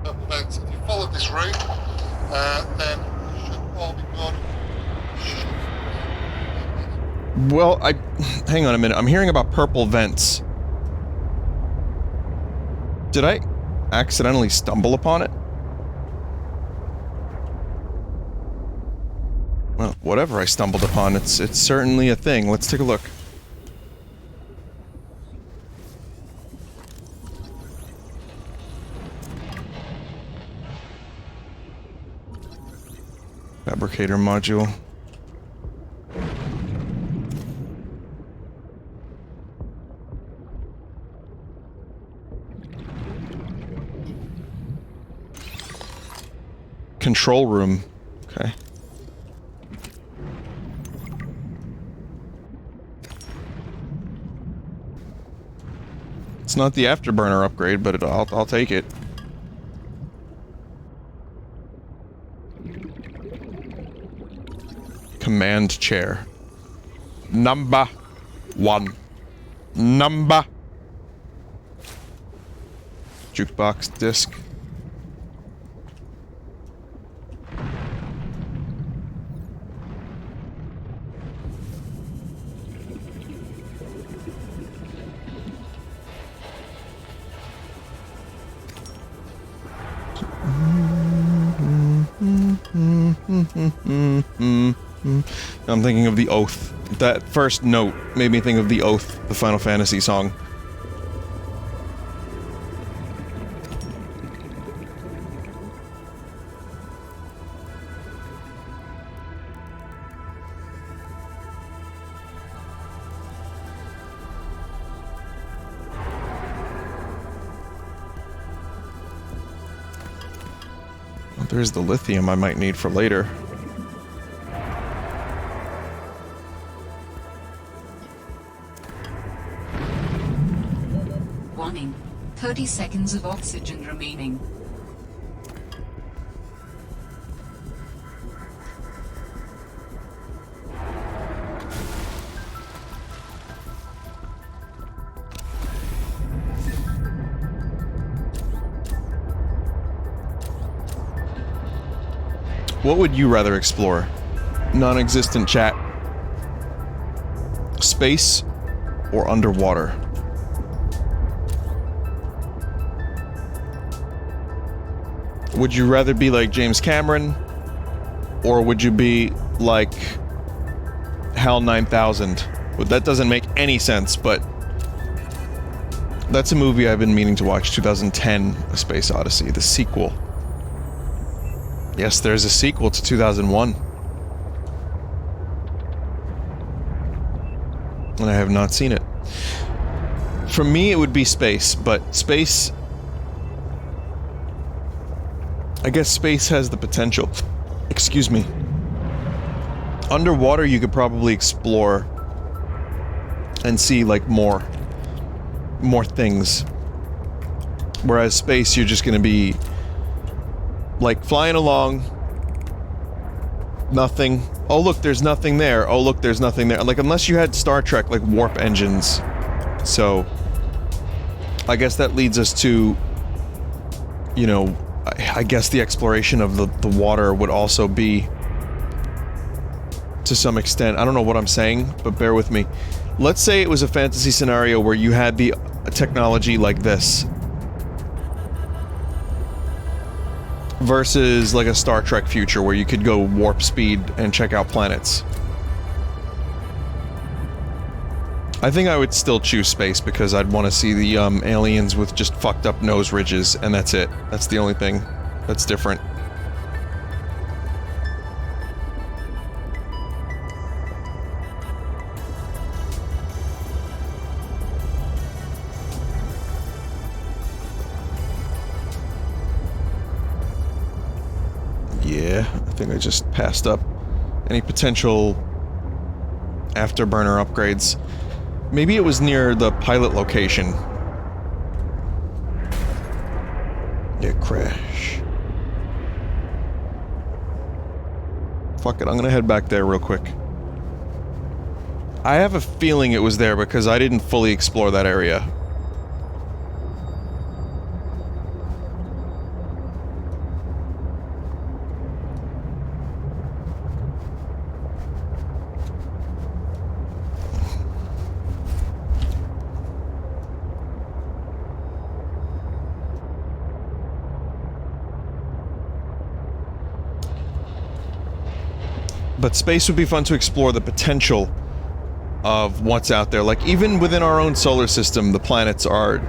But if you follow this route, then it should all be good.
Well, hang on a minute. I'm hearing about purple vents. Did I accidentally stumble upon it? Well, whatever I stumbled upon, it's certainly a thing. Let's take a look. Fabricator module. Control room. Okay. It's not the afterburner upgrade, but I'll take it. Command chair. Number 1. Number. Jukebox disc. I'm thinking of the Oath. That first note made me think of the Oath, the Final Fantasy song. Well, there's the lithium I might need for later.
Warning. 30 seconds of oxygen remaining.
What would you rather explore? Non-existent chat. Space or underwater? Would you rather be like James Cameron Or would you be like HAL 9000? Well, that doesn't make any sense, but that's a movie I've been meaning to watch. 2010, A Space Odyssey, the sequel. Yes, there's a sequel to 2001. And I have not seen it. For me, it would be space, but space... I guess space has the potential. Excuse me. Underwater, you could probably explore and see, like, more things. Whereas space, you're just gonna be, like, flying along. Nothing. Oh, look, there's nothing there. Oh, look, there's nothing there. Like, unless you had Star Trek, like, warp engines. So, I guess that leads us to, you know, I guess the exploration of the water would also be, to some extent, I don't know what I'm saying, but bear with me. Let's say it was a fantasy scenario where you had the technology like this versus like a Star Trek future where you could go warp speed and check out planets. I think I would still choose space because I'd want to see the aliens with just fucked up nose ridges, and that's it. That's the only thing that's different. Yeah, I think I just passed up any potential afterburner upgrades. Maybe it was near the pilot location. Yeah, crash. Fuck it, I'm gonna head back there real quick. I have a feeling it was there because I didn't fully explore that area. But space would be fun to explore the potential of what's out there. Like, even within our own solar system, the planets are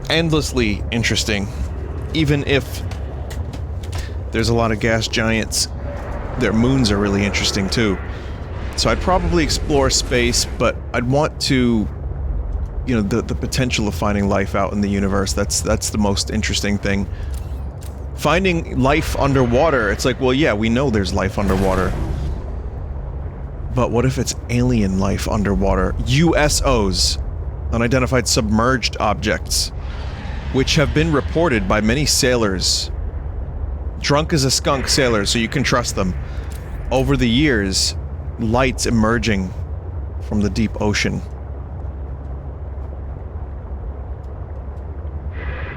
endlessly interesting. Even if there's a lot of gas giants, their moons are really interesting too. So I'd probably explore space, but I'd want to, you know, the potential of finding life out in the universe. That's the most interesting thing. Finding life underwater, it's like, well, yeah, we know there's life underwater. But what if it's alien life underwater? USOs, unidentified submerged objects, which have been reported by many sailors. Drunk as a skunk sailors, so you can trust them. Over the years, lights emerging from the deep ocean.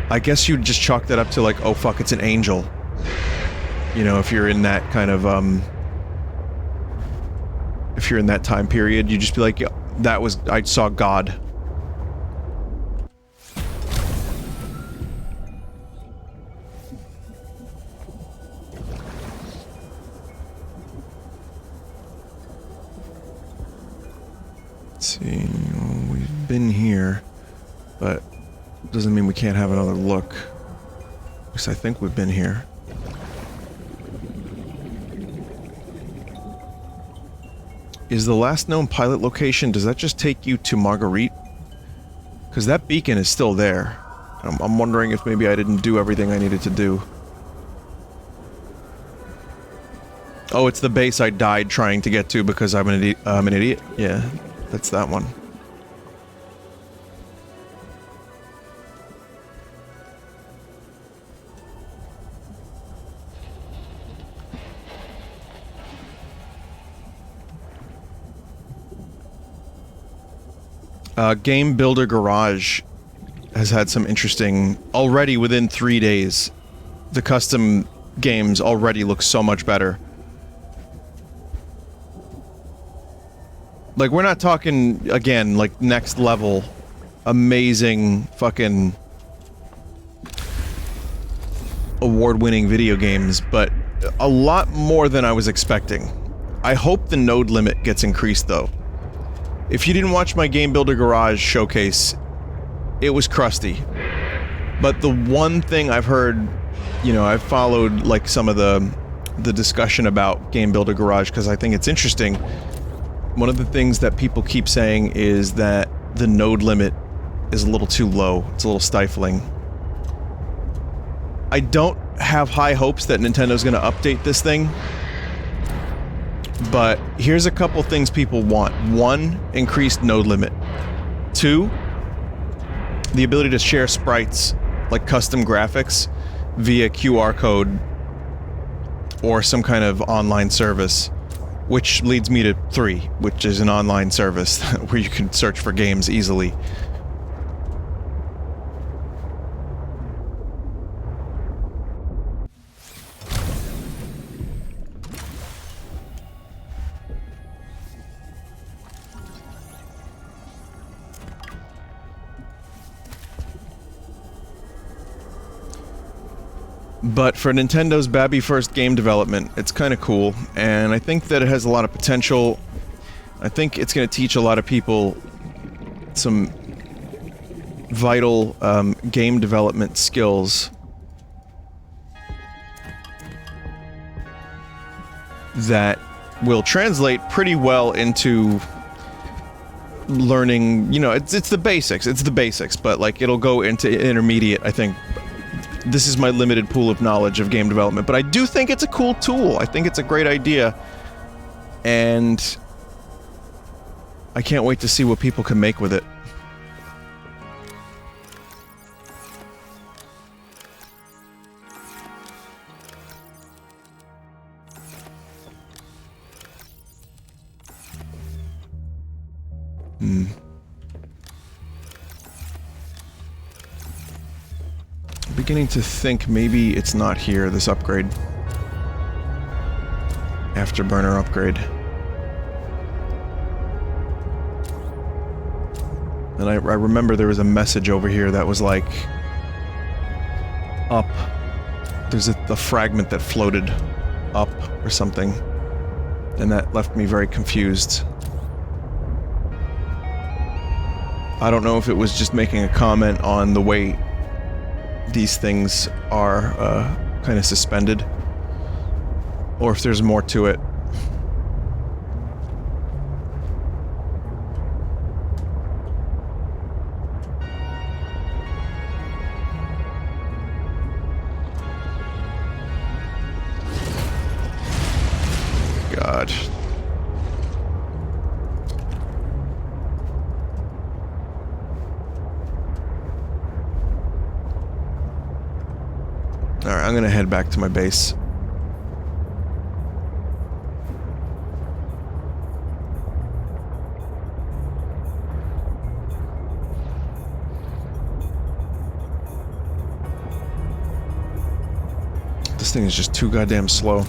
I guess you'd just chalk that up to like, oh fuck, it's an angel. You know, if you're in that kind of, if you're in that time period, you just be like, yeah, that was, I saw God. Let's see, well, we've been here, but doesn't mean we can't have another look. At least I think we've been here. Is the last known pilot location, does that just take you to Marguerite? Because that beacon is still there. I'm wondering if maybe I didn't do everything I needed to do. Oh, it's the base I died trying to get to because I'm an idiot. Yeah, that's that one. Game Builder Garage has had some interesting... Already within 3 days, the custom games already look so much better. Like, we're not talking, again, like, next level, amazing, fucking... award-winning video games, but a lot more than I was expecting. I hope the node limit gets increased, though. If you didn't watch my Game Builder Garage showcase, it was crusty. But the one thing I've heard, you know, I've followed, like, some of the discussion about Game Builder Garage, because I think it's interesting. One of the things that people keep saying is that the node limit is a little too low. It's a little stifling. I don't have high hopes that Nintendo's going to update this thing. But here's a couple things people want. 1, increased node limit. 2, the ability to share sprites, like custom graphics, via QR code or some kind of online service. Which leads me to 3, which is an online service where you can search for games easily. But for Nintendo's babby first game development, it's kind of cool, and I think that it has a lot of potential. I think it's going to teach a lot of people some vital game development skills that will translate pretty well into learning, you know, it's the basics, but like it'll go into intermediate, I think. This is my limited pool of knowledge of game development, but I do think it's a cool tool. I think it's a great idea, and I can't wait to see what people can make with it. Beginning to think maybe it's not here, this upgrade. Afterburner upgrade. And I remember there was a message over here that was like... up. There's a fragment that floated up or something. And that left me very confused. I don't know if it was just making a comment on the way these things are kind of suspended, or if there's more to it. God. Alright, I'm gonna head back to my base. This thing is just too goddamn slow.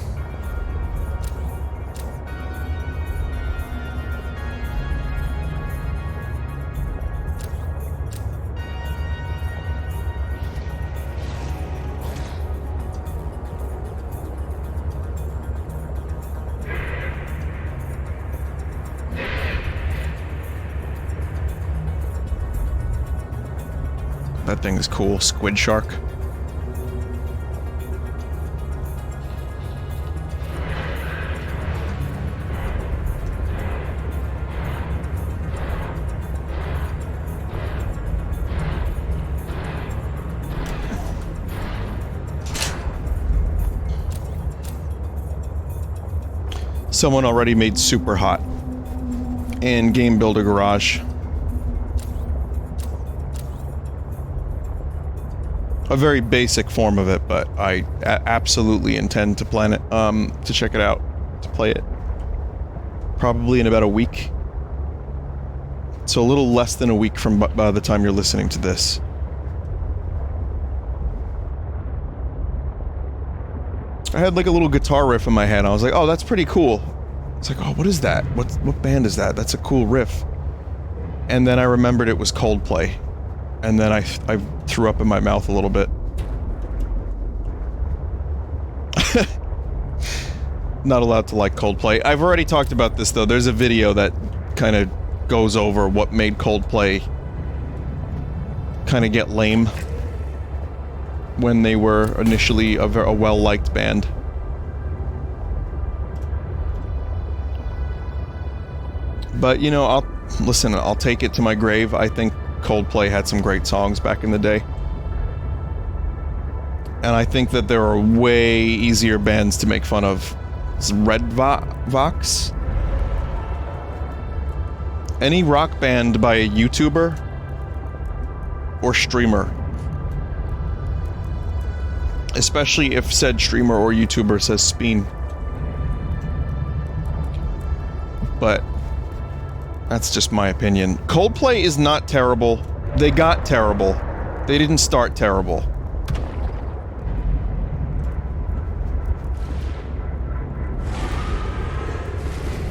That thing is cool. Squid shark. Someone already made Super Hot in Game Builder Garage. A very basic form of it, but I absolutely intend to plan it, to check it out, to play it. Probably in about a week. So a little less than a week from by the time you're listening to this. I had like a little guitar riff in my head. I was like, oh, that's pretty cool. It's like, oh, what is that? What band is that? That's a cool riff. And then I remembered it was Coldplay. And then I threw up in my mouth a little bit. not allowed to like Coldplay. I've already talked about this, though. There's a video that kind of goes over what made Coldplay kind of get lame when they were initially a well-liked band. But, you know, I'll take it to my grave. I think Coldplay had some great songs back in the day. And I think that there are way easier bands to make fun of. Red Vox? Any rock band by a YouTuber or streamer. Especially if said streamer or YouTuber says Speen. But that's just my opinion. Coldplay is not terrible. They got terrible. They didn't start terrible.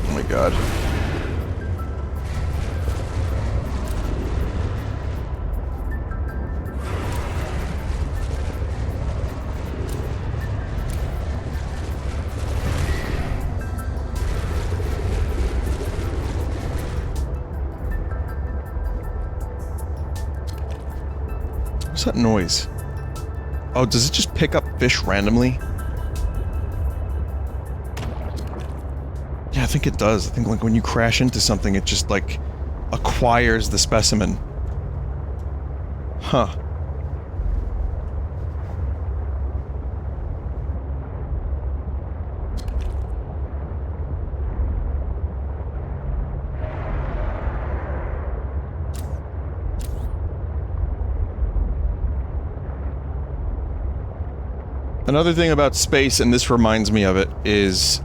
Oh my god. What's that noise? Oh, does it just pick up fish randomly? Yeah, I think it does. I think like when you crash into something, it just like acquires the specimen. Huh. Another thing about space, and this reminds me of it, is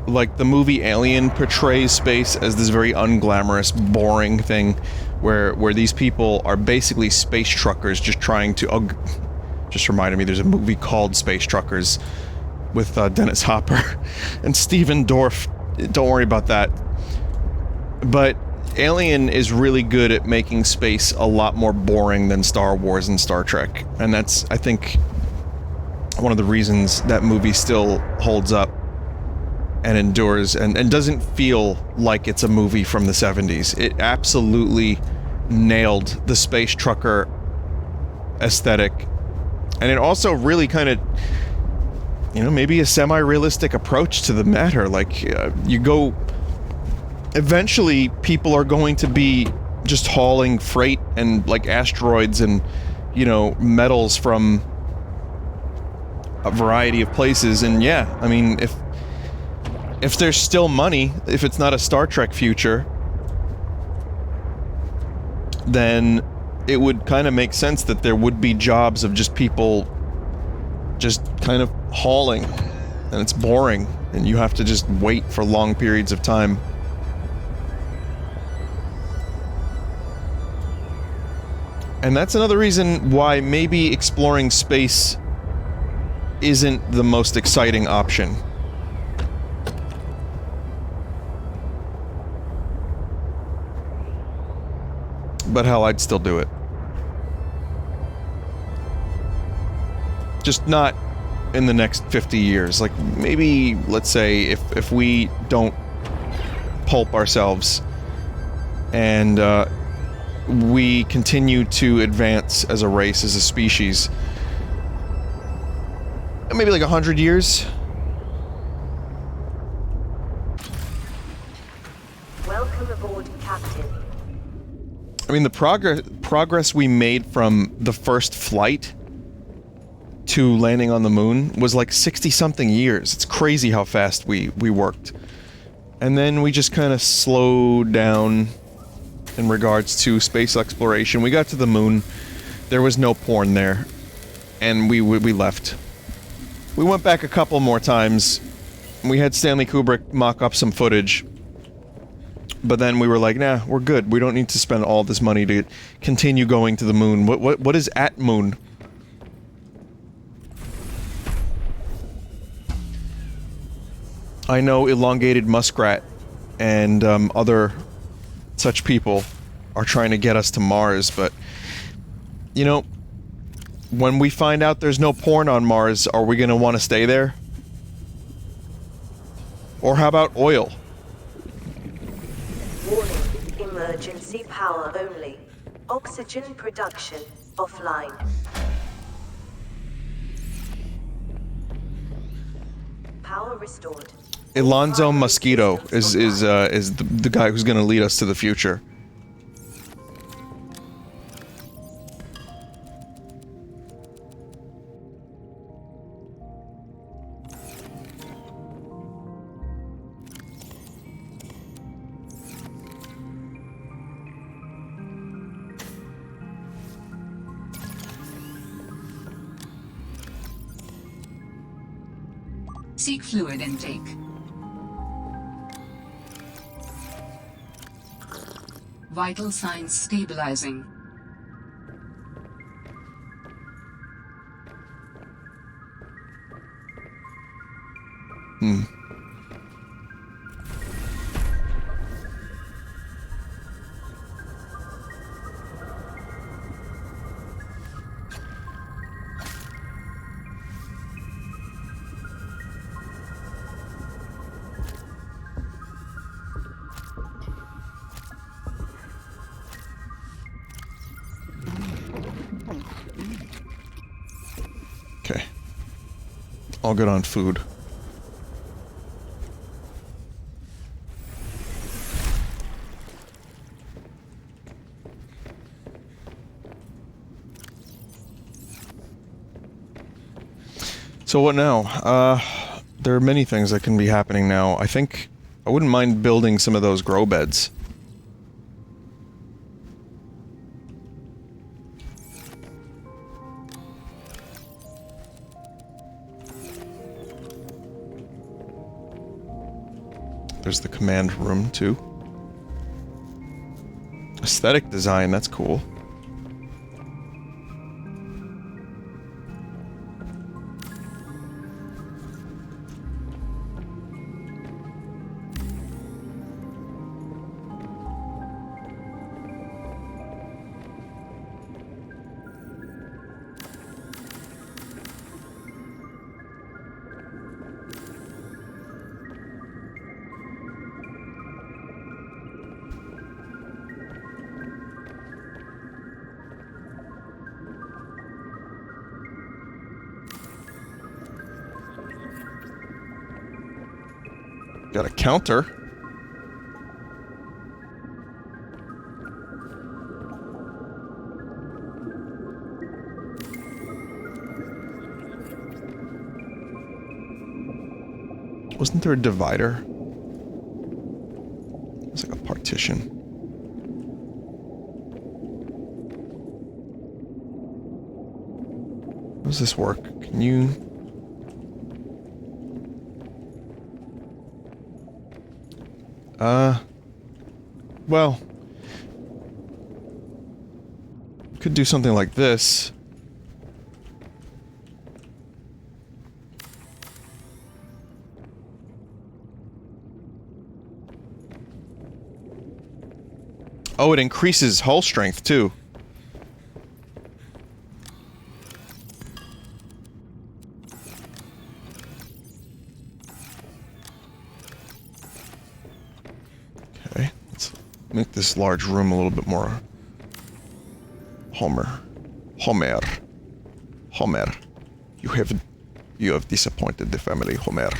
like the movie Alien portrays space as this very unglamorous, boring thing where these people are basically space truckers just trying to... just reminded me there's a movie called Space Truckers with Dennis Hopper and Steven Dorff. Don't worry about that. But Alien is really good at making space a lot more boring than Star Wars and Star Trek. And that's, I think, one of the reasons that movie still holds up and endures and doesn't feel like it's a movie from the 70s. It absolutely nailed the space trucker aesthetic. And it also really kind of, you know, maybe a semi-realistic approach to the matter. Like, you go... Eventually, people are going to be just hauling freight and, like, asteroids and, you know, metals from a variety of places. And yeah, I mean, if there's still money, if it's not a Star Trek future, then it would kind of make sense that there would be jobs of just people just kind of hauling, and it's boring, and you have to just wait for long periods of time. And that's another reason why maybe exploring space isn't the most exciting option. But hell, I'd still do it. Just not in the next 50 years. Like, maybe, let's say, if we don't pulp ourselves and we continue to advance as a race, as a species, maybe like 100 years?
Welcome aboard, Captain.
I mean, the progress we made from the first flight to landing on the moon was like 60-something years. It's crazy how fast we worked. And then we just kind of slowed down in regards to space exploration. We got to the moon. There was no porn there. And we left. We went back a couple more times. We had Stanley Kubrick mock up some footage. But then we were like, nah, we're good. We don't need to spend all this money to continue going to the moon. What is at moon? I know elongated muskrat and other such people are trying to get us to Mars, but, you know, when we find out there's no porn on Mars, are we going to want to stay there? Or how about oil?
Warning. Emergency power only. Oxygen production offline. Power restored.
Alonzo Mosquito is the guy who's gonna lead us to the future.
Seek fluid intake. Vital signs stabilizing. Okay. All good on food. So what now? There are many things that can be happening now. I think I wouldn't mind building some of those grow beds. There's the command room, too. Aesthetic design, that's cool. Got a counter. Wasn't there a divider? It's like a partition. How does this work? Can you... well, could do something like this. Oh, it increases hull strength too. Make this large room a little bit more Homer. You have disappointed the family, Homer.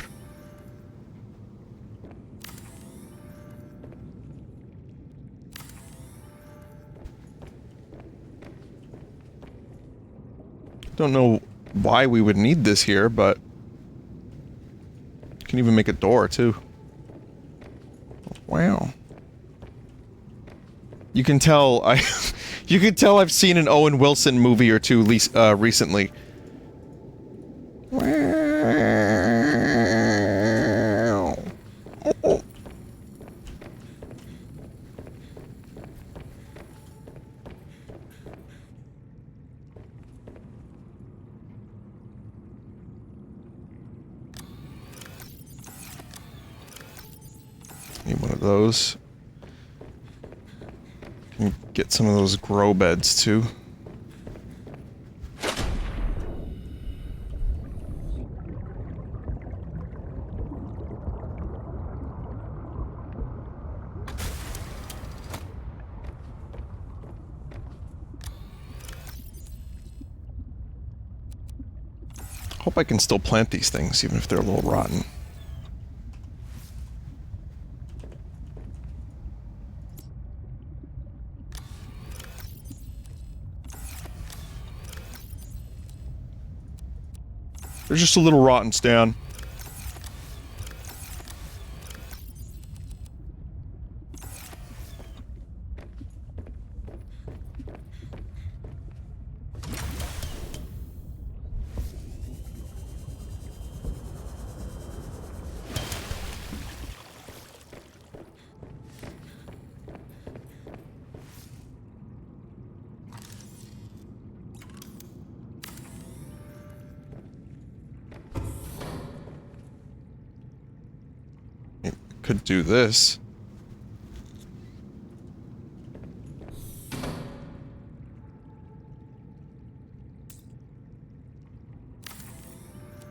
Don't know why we would need this here, but you can even make a door too. Wow. You can tell you can tell I've seen an Owen Wilson movie or two recently. Wow. Oh. Need one of those. Can get some of those grow beds too. Hope I can still plant these things, even if they're a little rotten. They're just a little rotten, Stan. Could do this.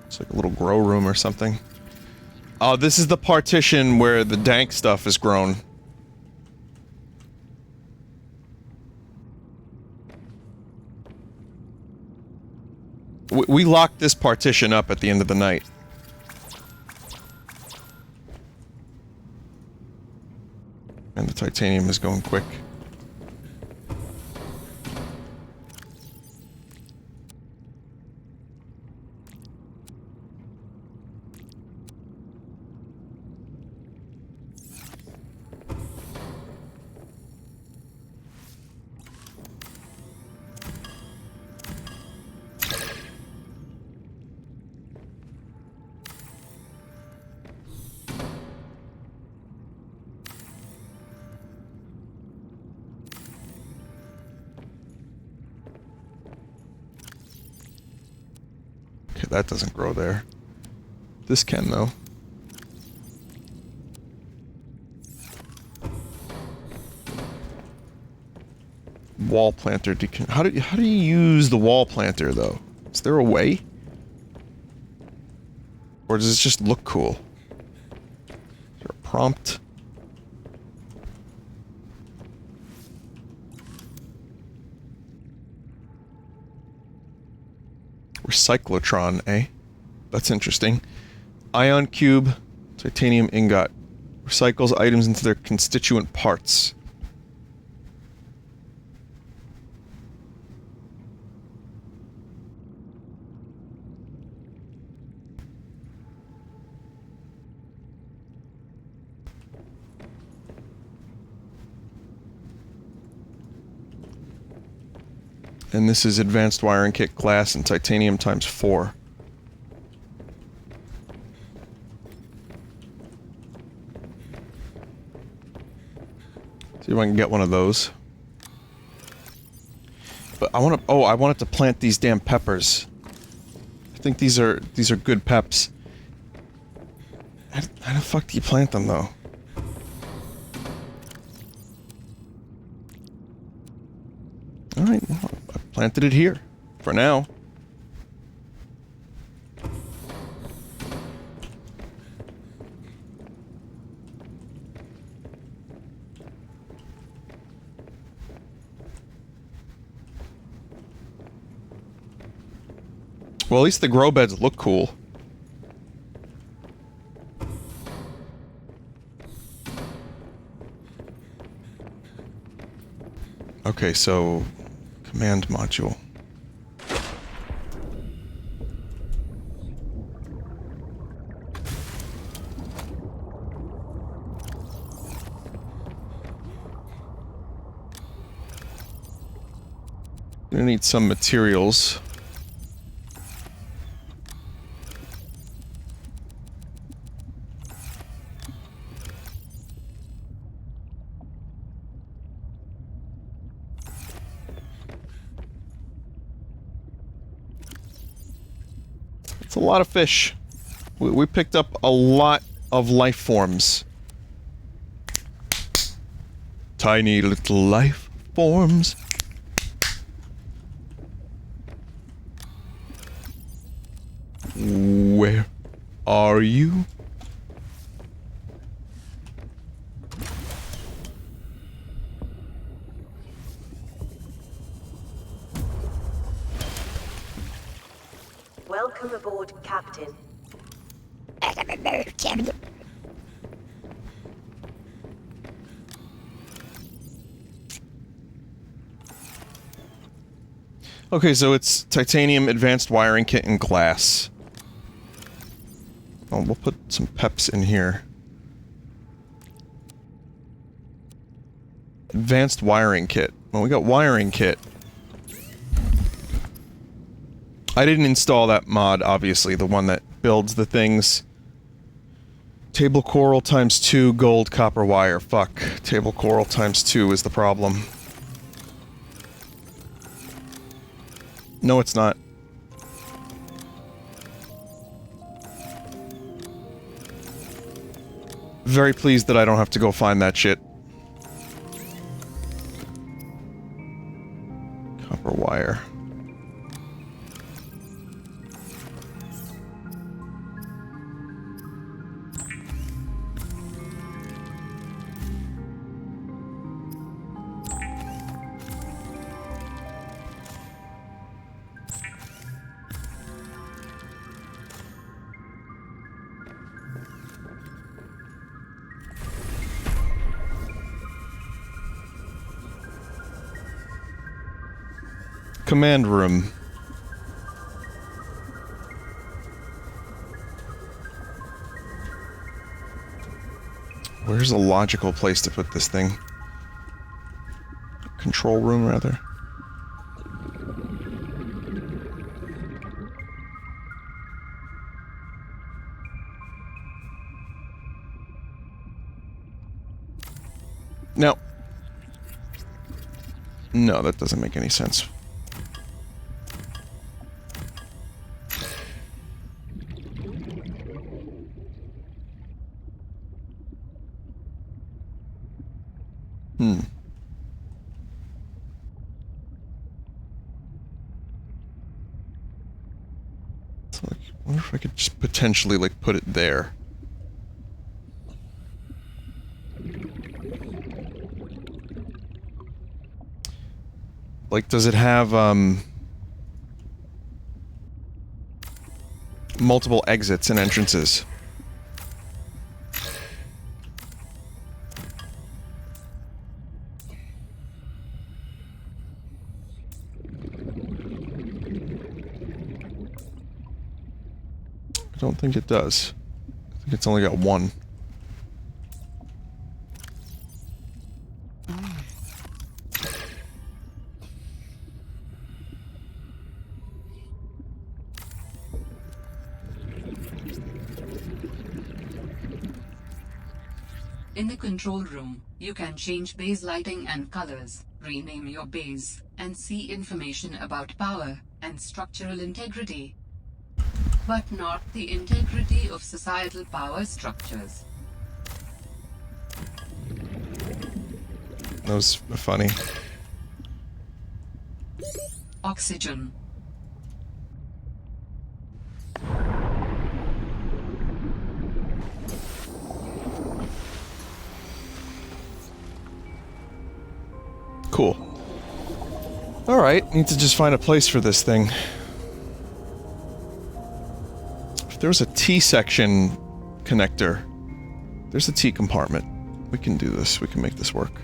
It's like a little grow room or something. Oh, this is the partition where the dank stuff is grown. We locked this partition up at the end of the night. And the titanium is going quick. Okay, that doesn't grow there. This can, though. Wall planter how do you use the wall planter, though? Is there a way? Or does it just look cool? Is there a prompt? Recyclotron, eh? That's interesting. Ion cube, titanium ingot. Recycles items into their constituent parts. And this is advanced wiring kit, glass, and titanium times 4. See if I can get one of those. But I want to. Oh, I wanted to plant these damn peppers. I think these are good peps. How the fuck do you plant them, though? Alright, well, I planted it here. For now. Well, at least the grow beds look cool. Okay, so... command module. Gonna need some materials. It's a lot of fish. We picked up a lot of life forms. Tiny little life forms. Where are you?
Welcome aboard, Captain.
Okay, so it's titanium, advanced wiring kit, and glass. Oh, we'll put some peps in here. Advanced wiring kit. Well, we got wiring kit. I didn't install that mod, obviously, the one that builds the things. Table coral times 2, gold, copper wire. Fuck. Table coral times 2 is the problem. No, it's not. Very pleased that I don't have to go find that shit. Copper wire. Command room. Where's a logical place to put this thing? Control room, rather. No. No, that doesn't make any sense. So, like, I wonder if I could just potentially, like, put it there. Like, does it have, multiple exits and entrances? I don't think it does. I think it's only got one.
In the control room, you can change base lighting and colors, rename your base, and see information about power and structural integrity. But not the integrity of societal power structures.
That was funny.
Oxygen.
Cool. Alright, need to just find a place for this thing. If there was a T-section connector, there's a T compartment. We can do this. We can make this work.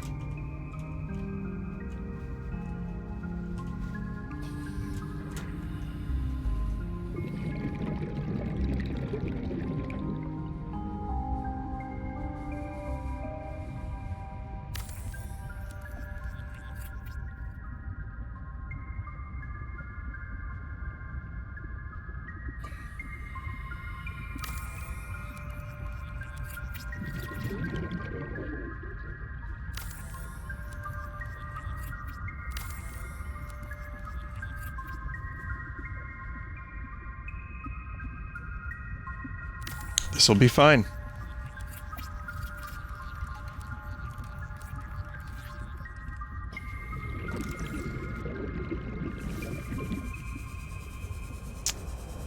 This will be fine.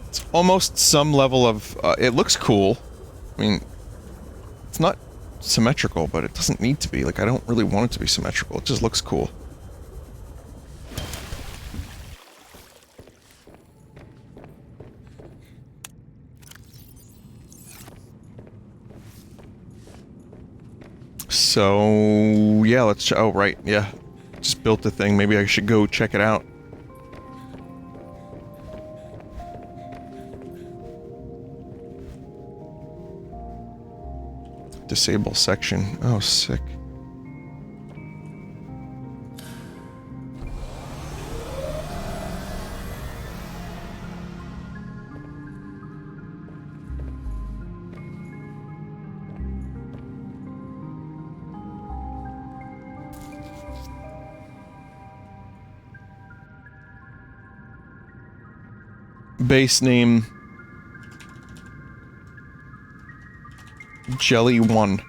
It's almost some level of... it looks cool. I mean, it's not symmetrical, but it doesn't need to be. Like, I don't really want it to be symmetrical. It just looks cool. So, yeah, let's... oh, right, yeah. Just built the thing. Maybe I should go check it out. Disable section. Oh, sick. Base name Jelly 1.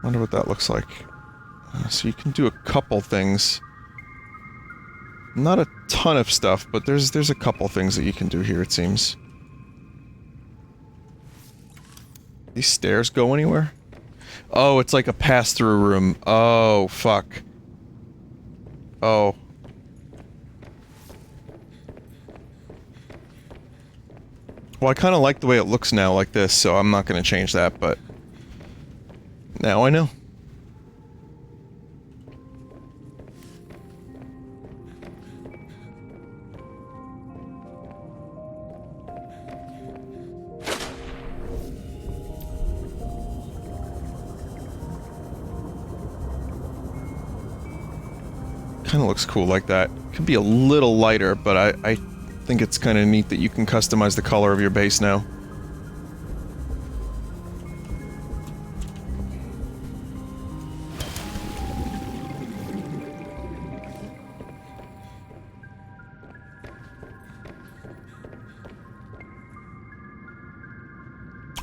Wonder what that looks like. So you can do a couple things. Not a ton of stuff, but there's a couple things that you can do here, it seems. These stairs go anywhere? Oh, it's like a pass-through room. Oh, fuck. Oh. Well, I kind of like the way it looks now like this, so I'm not going to change that, but... now I know. Kind of looks cool like that. Could be a little lighter, but I think it's kind of neat that you can customize the color of your base now.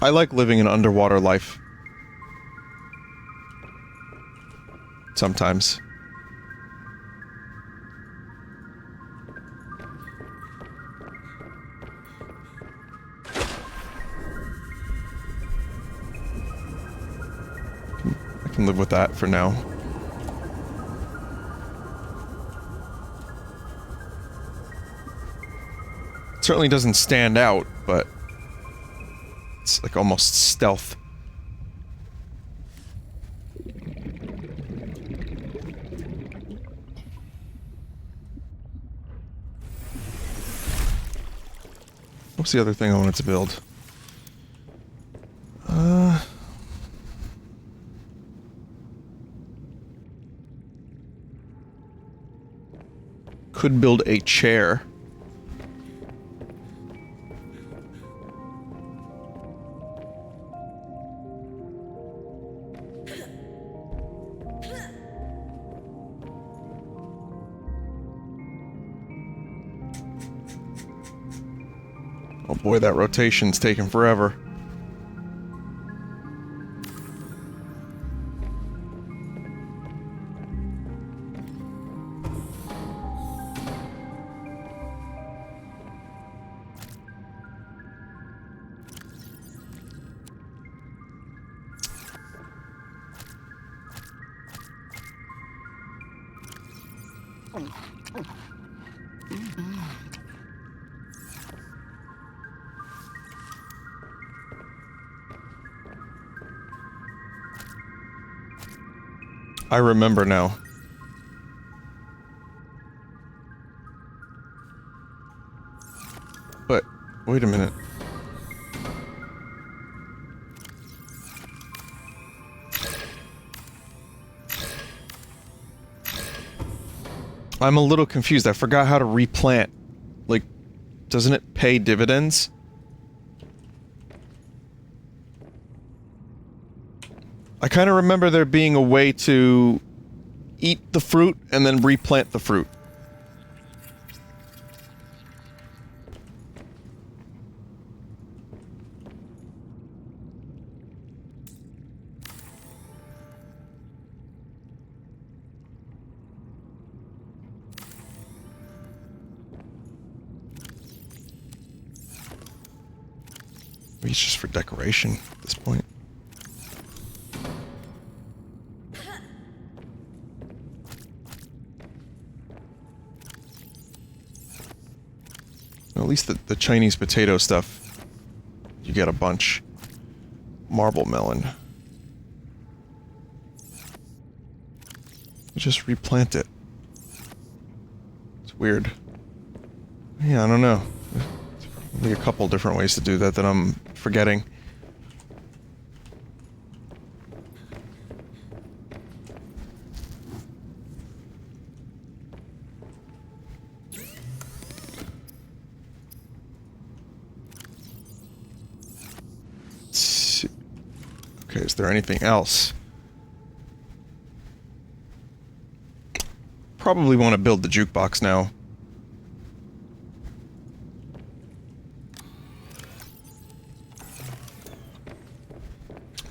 I like living an underwater life. Sometimes. I can live with that for now. It certainly doesn't stand out, but it's like almost stealth. What's the other thing I wanted to build? Could build a chair. Oh boy, that rotation's taking forever. I remember now. But, wait a minute. I'm a little confused. I forgot how to replant. Like, doesn't it pay dividends? I kind of remember there being a way to eat the fruit and then replant the fruit. Maybe it's just for decoration at this point. At least the Chinese potato stuff, you get a bunch. Marble melon. Just replant it. It's weird. Yeah, I don't know. There's probably a couple different ways to do that that I'm forgetting. Okay, is there anything else? Probably want to build the jukebox now.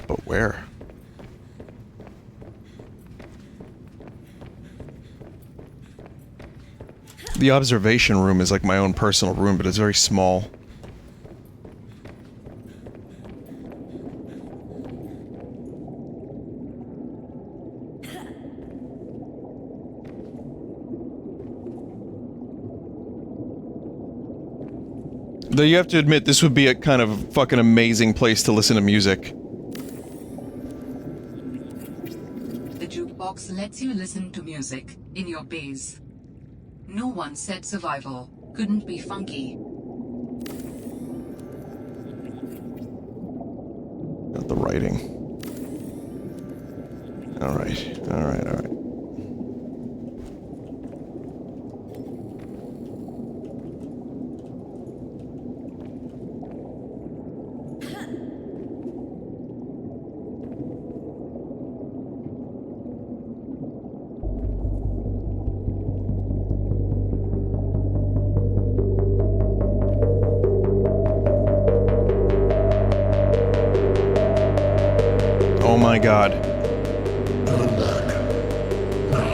But where? The observation room is like my own personal room, but it's very small. Though you have to admit, this would be a kind of fucking amazing place to listen to music.
The jukebox lets you listen to music in your base. No one said survival couldn't be funky.
Got the writing. Alright, alright, alright. Oh my god.
Turn back. Now.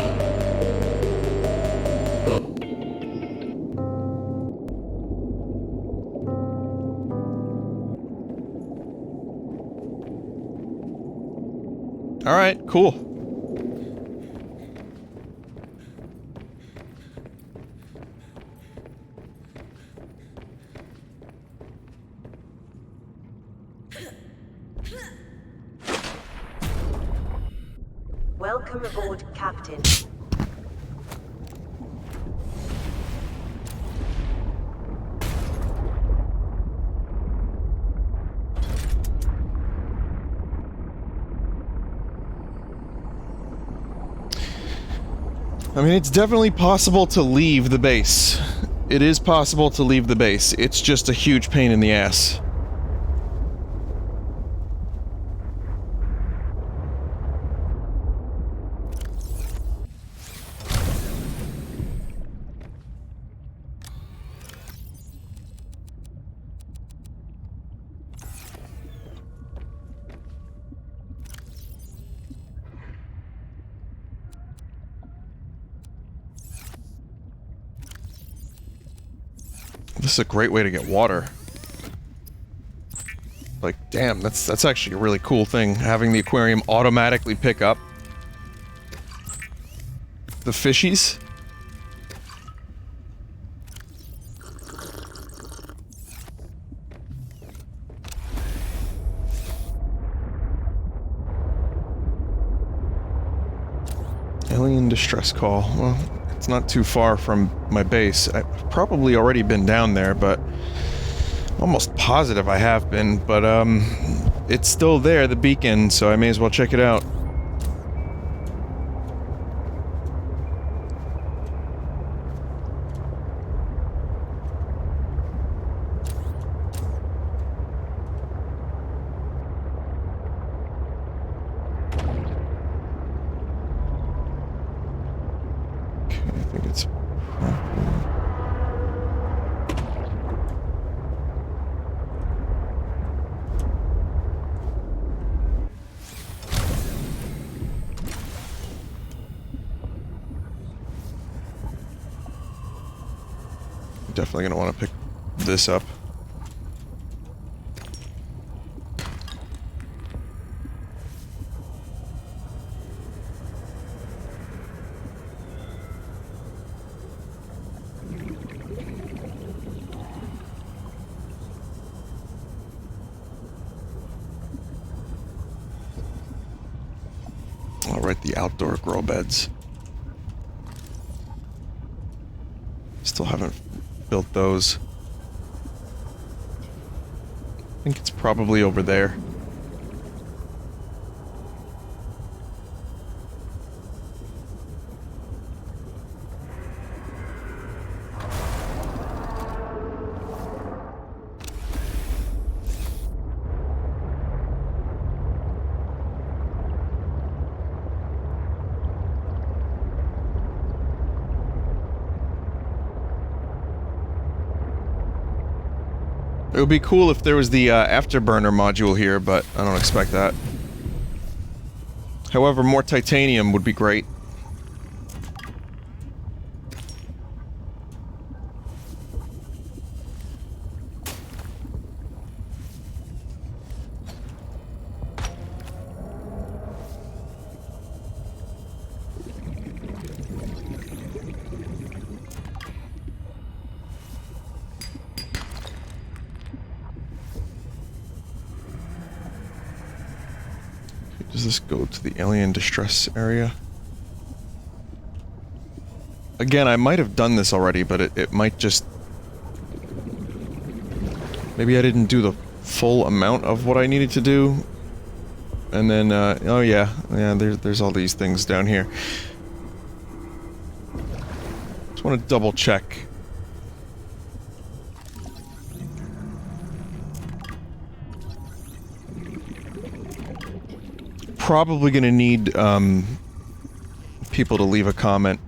Alright, cool.
Welcome aboard, Captain.
I mean, it's definitely possible to leave the base. It is possible to leave the base. It's just a huge pain in the ass. This is a great way to get water. Like, damn, that's actually a really cool thing, having the aquarium automatically pick up the fishies. Alien distress call. Well, it's not too far from my base. I've probably already been down there, but I'm almost positive I have been, but it's still there, the beacon, so I may as well check it out. Definitely gonna want to pick this up. right, the outdoor grow beds. Still haven't built those. I think it's probably over there. It would be cool if there was the afterburner module here, but I don't expect that. However, more titanium would be great. Does this go to the alien distress area? Again, I might have done this already, but it might just... Maybe I didn't do the full amount of what I needed to do. And then, oh yeah, there's all these things down here. Just want to double check. Probably gonna need people to leave a comment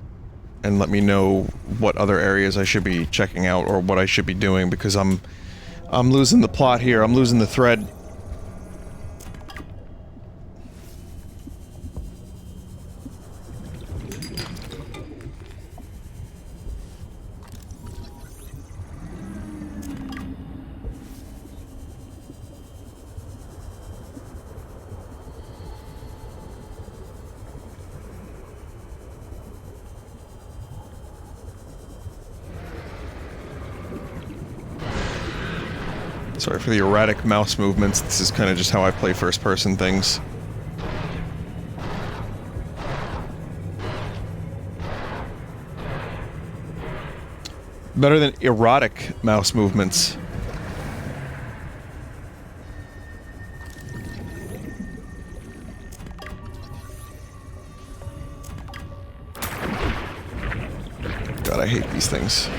and let me know what other areas I should be checking out or what I should be doing, because I'm losing the plot here. I'm losing the thread. Sorry for the erratic mouse movements. This is kind of just how I play first-person things. Better than erotic mouse movements. God, I hate these things.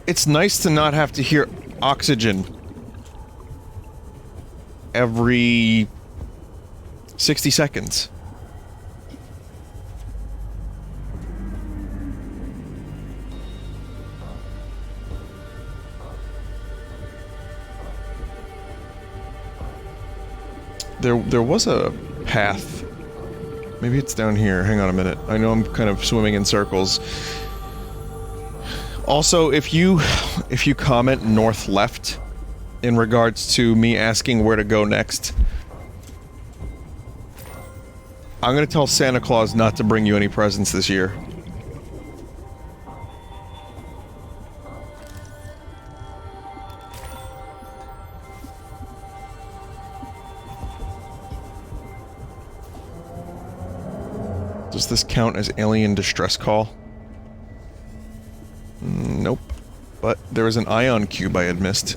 It's nice to not have to hear oxygen every 60 seconds. There was a path. Maybe it's down here. Hang on a minute. I know I'm kind of swimming in circles. Also, if you comment north left in regards to me asking where to go next, I'm gonna tell Santa Claus not to bring you any presents this year. Does this count as alien distress call? Nope. But there was an ion cube I had missed.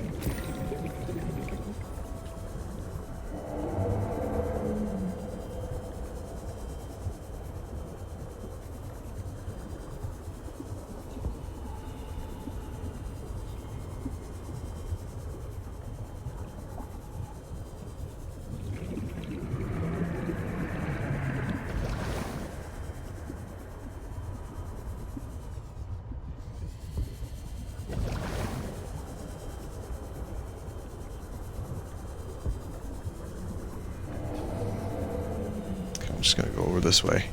I'm just gonna go over this way.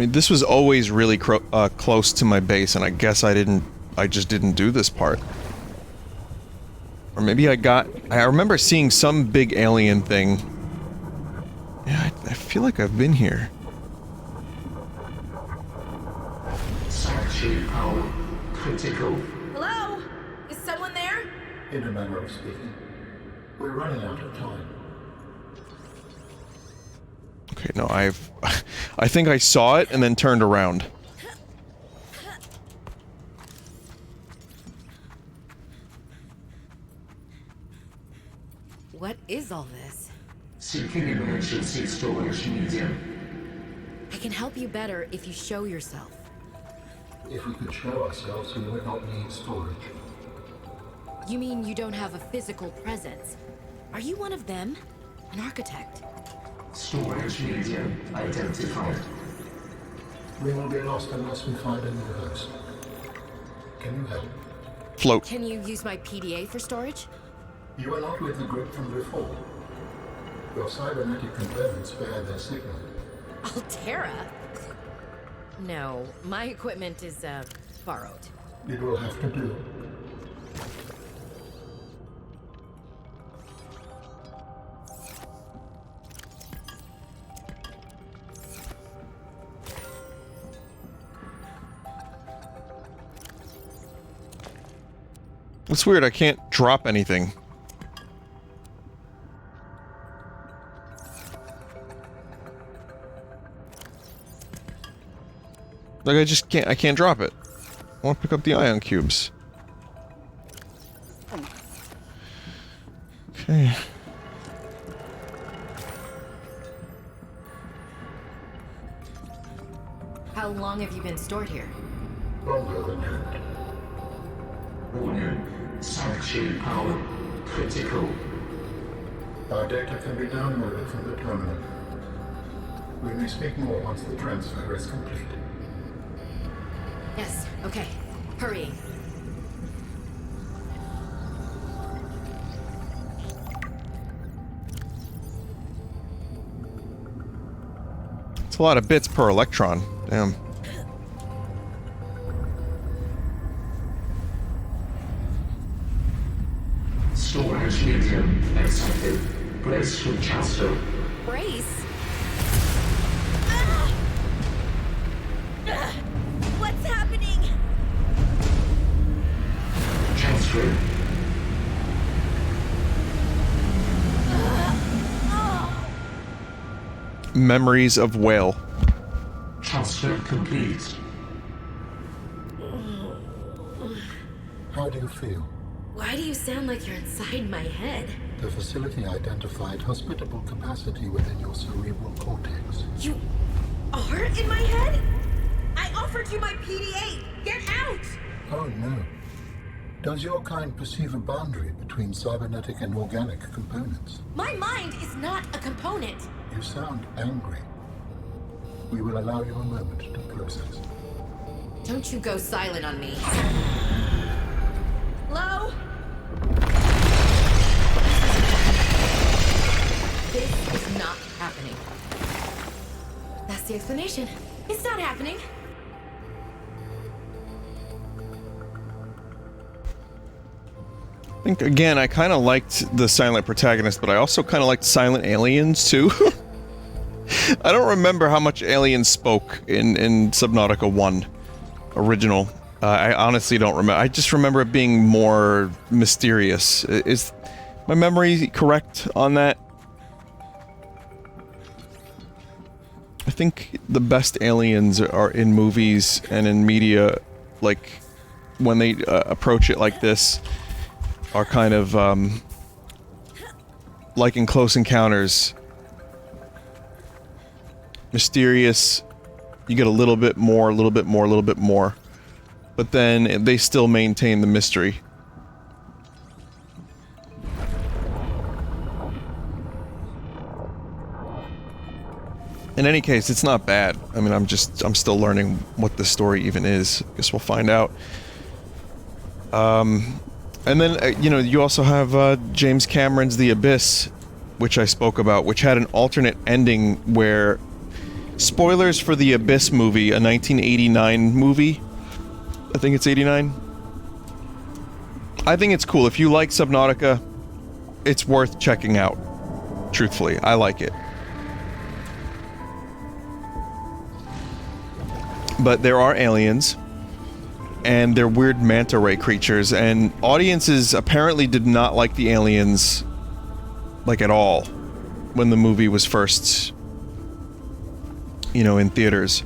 mean, this was always really close to my base, and I guess I just didn't do this part. Or maybe I remember seeing some big alien thing. Yeah, I feel like I've been here.
Sanctuary power critical.
Hello? Is someone there?
In a manner of speaking. We're running out of time.
Okay, no, I think I saw it and then turned around.
What is all this?
Seeking emergency storage medium.
I can help you better if you show yourself.
If we could show ourselves, we would not need storage.
You mean you don't have a physical presence? Are you one of them? An architect?
Storage medium identified.
We will be lost unless we find a new host. Can you help?
Float.
Can you use my PDA for storage?
You are not with the group from before. Your cybernetic components bear their signal.
Altera? No, my equipment is, borrowed.
It will have to do.
It's weird, I can't drop anything. Like, I can't drop it. I want to pick up the ion cubes. Okay.
How long have you been stored here?
Longer than that.
Warning. Sanctuary power critical.
Our data can be downloaded from the terminal. We may speak more once the transfer is complete.
Yes, okay. Hurrying.
It's a lot of bits per electron. Damn.
Storage medium accepted. Brace for transfer.
Brace? What's happening?
Transfer.
Memories of whale.
Transfer complete.
How do you feel?
Why do you sound like you're inside my head?
The facility identified hospitable capacity within your cerebral cortex.
You are in my head? I offered you my PDA! Get out!
Oh no. Does your kind perceive a boundary between cybernetic and organic components?
My mind is not a component!
You sound angry. We will allow you a moment to process.
Don't you go silent on me. Hello? This is not happening. That's the explanation. It's not happening.
I think, again, I kind of liked the silent protagonist, but I also kind of liked silent aliens, too. I don't remember how much aliens spoke in Subnautica 1 original. I honestly don't remember. I just remember it being more mysterious. Is my memory correct on that? I think the best aliens are in movies and in media, like, when they approach it like this, are kind of, like in Close Encounters. Mysterious, you get a little bit more, a little bit more, a little bit more. But then they still maintain the mystery. In any case, it's not bad. I mean, I'm still learning what the story even is. Guess we'll find out. And then, you know, you also have James Cameron's The Abyss, which I spoke about, which had an alternate ending where Spoilers for the Abyss movie, a 1989 movie. I think it's 89. I think it's cool. If you like Subnautica, it's worth checking out. Truthfully, I like it. But there are aliens, and they're weird manta ray creatures, and audiences apparently did not like the aliens, like, at all, when the movie was first, you know, in theaters.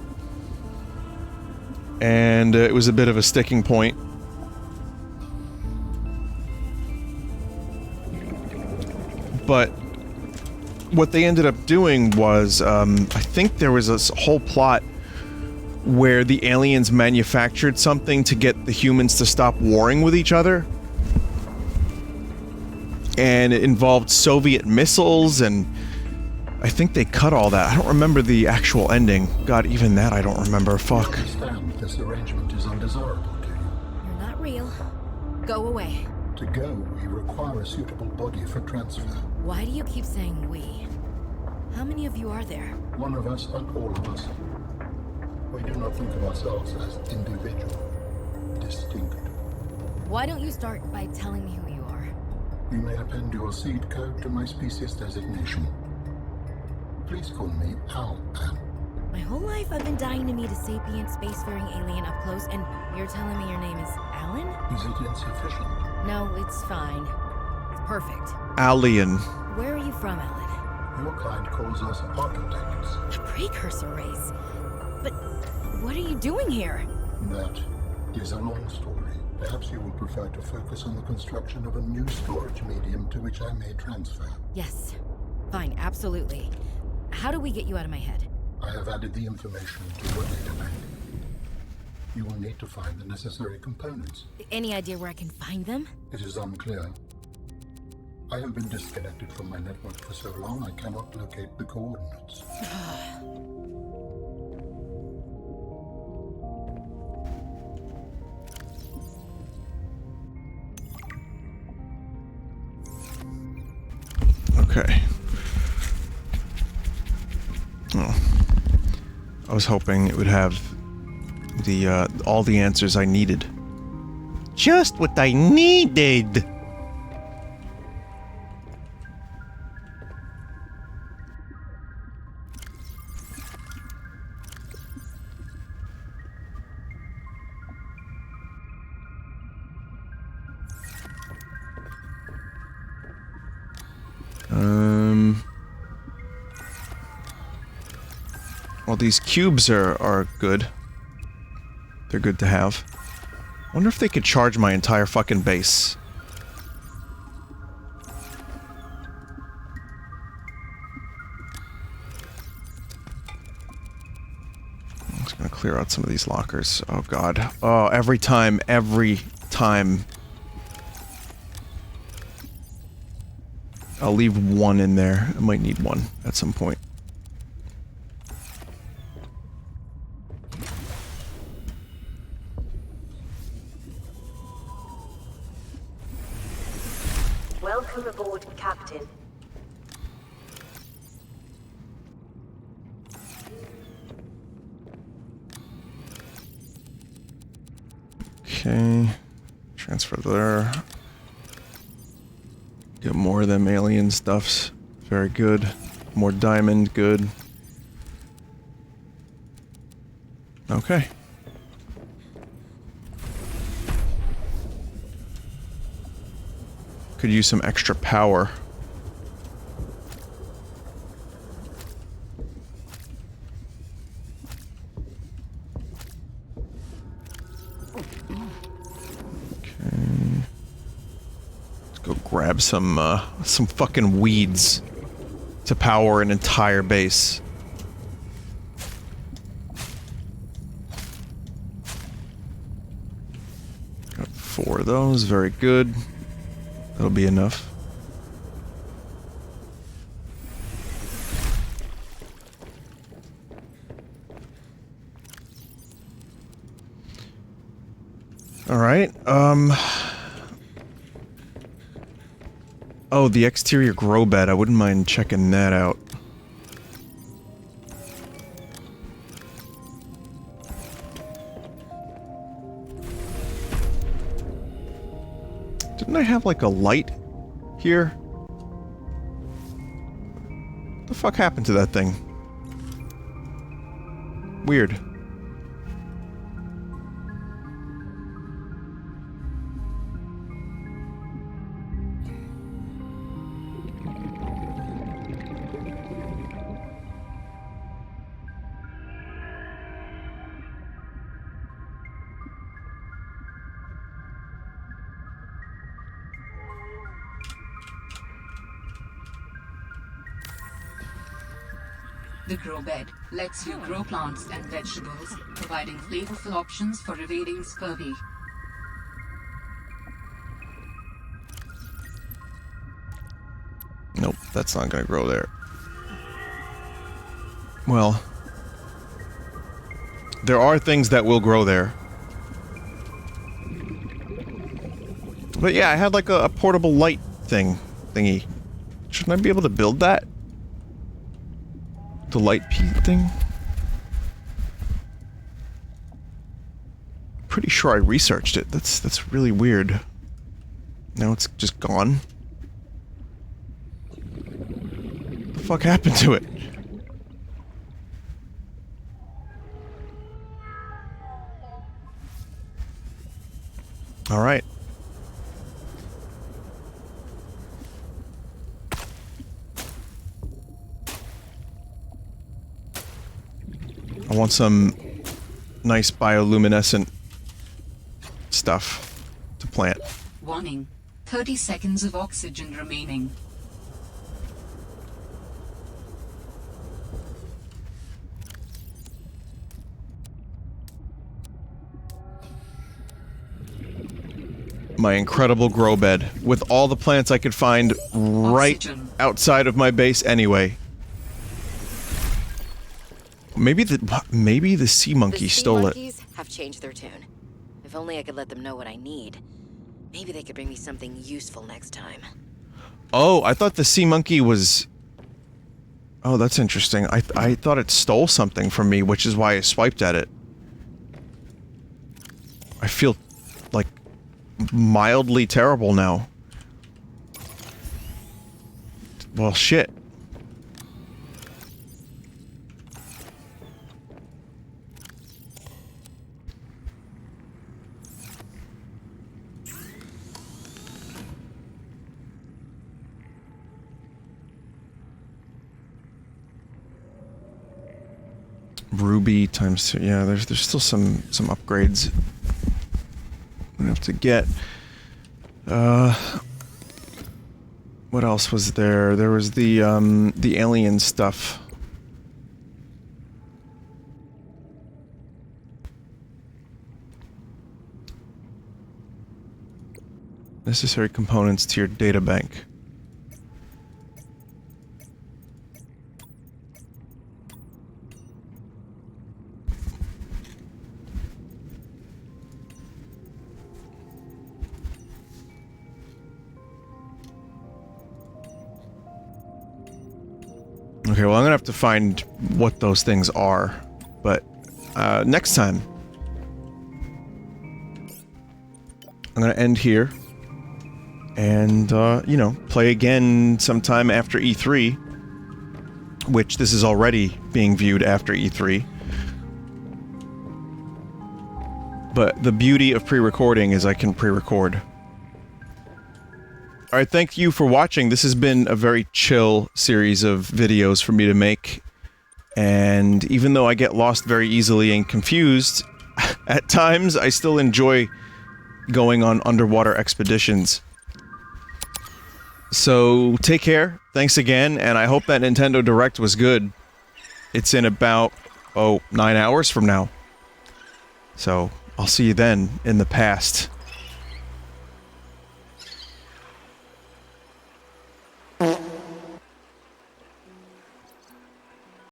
And it was a bit of a sticking point. But what they ended up doing was, I think there was this whole plot where the aliens manufactured something to get the humans to stop warring with each other. And it involved Soviet missiles, and I think they cut all that. I don't remember the actual ending. God, even that I don't remember. Fuck.
I understand this arrangement is undesirable to you.
You're not real. Go away.
To go, we require a suitable body for transfer.
Why do you keep saying we? How many of you are there?
One of us and all of us. We do not think of ourselves as individual, distinct.
Why don't you start by telling me who you are?
You may append your seed code to my species designation. Please call me Al.
My whole life I've been dying to meet a sapient spacefaring alien up close, and you're telling me your name is Alan?
Is it insufficient?
No, it's fine. It's perfect.
Alien.
Where are you from, Alan?
Your kind calls us architects.
A precursor race. But what are you doing here?
That is a long story. Perhaps you will prefer to focus on the construction of a new storage medium to which I may transfer.
Yes. Fine, absolutely. How do we get you out of my head?
I have added the information to your databank. You will need to find the necessary components.
Any idea where I can find them?
It is unclear. I have been disconnected from my network for so long I cannot locate the coordinates.
Okay. Oh. I was hoping it would have the, all the answers I needed. Just what I needed! Well, these cubes are good. They're good to have. Wonder if they could charge my entire fucking base. I'm just gonna clear out some of these lockers. Oh god. Oh, every time. I'll leave one in there. I might need one at some point.
Welcome aboard, Captain.
Okay. Transfer there. Get more of them alien stuffs. Very good. More diamond, good. Okay. Could use some extra power. Go grab some fucking weeds to power an entire base. Got 4 of those, very good. That'll be enough. All right, oh, the exterior grow bed. I wouldn't mind checking that out. have like a light here? What the fuck happened to that thing? Weird.
The grow bed lets you grow plants and vegetables, providing flavorful options for evading scurvy.
Nope, that's not gonna grow there. Well, there are things that will grow there. But yeah, I had like a portable light thingy. Shouldn't I be able to build that? The light thing? Pretty sure I researched it. That's really weird. Now it's just gone. What the fuck happened to it? All right. I want some nice bioluminescent stuff to plant.
Warning. 30 seconds of oxygen remaining.
My incredible grow bed with all the plants I could find right
Oxygen.
outside of my base anyway. Maybe the sea monkey stole it.
The sea monkeys have changed their tune. If only I could let them know what I need. Maybe they could bring me something useful next time.
Oh, I thought the sea monkey was... Oh, that's interesting. I thought it stole something from me, which is why I swiped at it. I feel, like, mildly terrible now. Well, shit. Ruby times 2. Yeah, there's still some upgrades I'm gonna have to get. What else was there? There was the alien stuff. Necessary components to your data bank. Okay, well, I'm gonna have to find what those things are, but next time I'm gonna end here and you know, play again sometime after E3, which this is already being viewed after E3. But the beauty of pre-recording is I can pre-record. Alright, thank you for watching. This has been a very chill series of videos for me to make. And even though I get lost very easily and confused, at times I still enjoy going on underwater expeditions. So, take care, thanks again, and I hope that Nintendo Direct was good. It's in about, 9 hours from now. So, I'll see you then, in the past.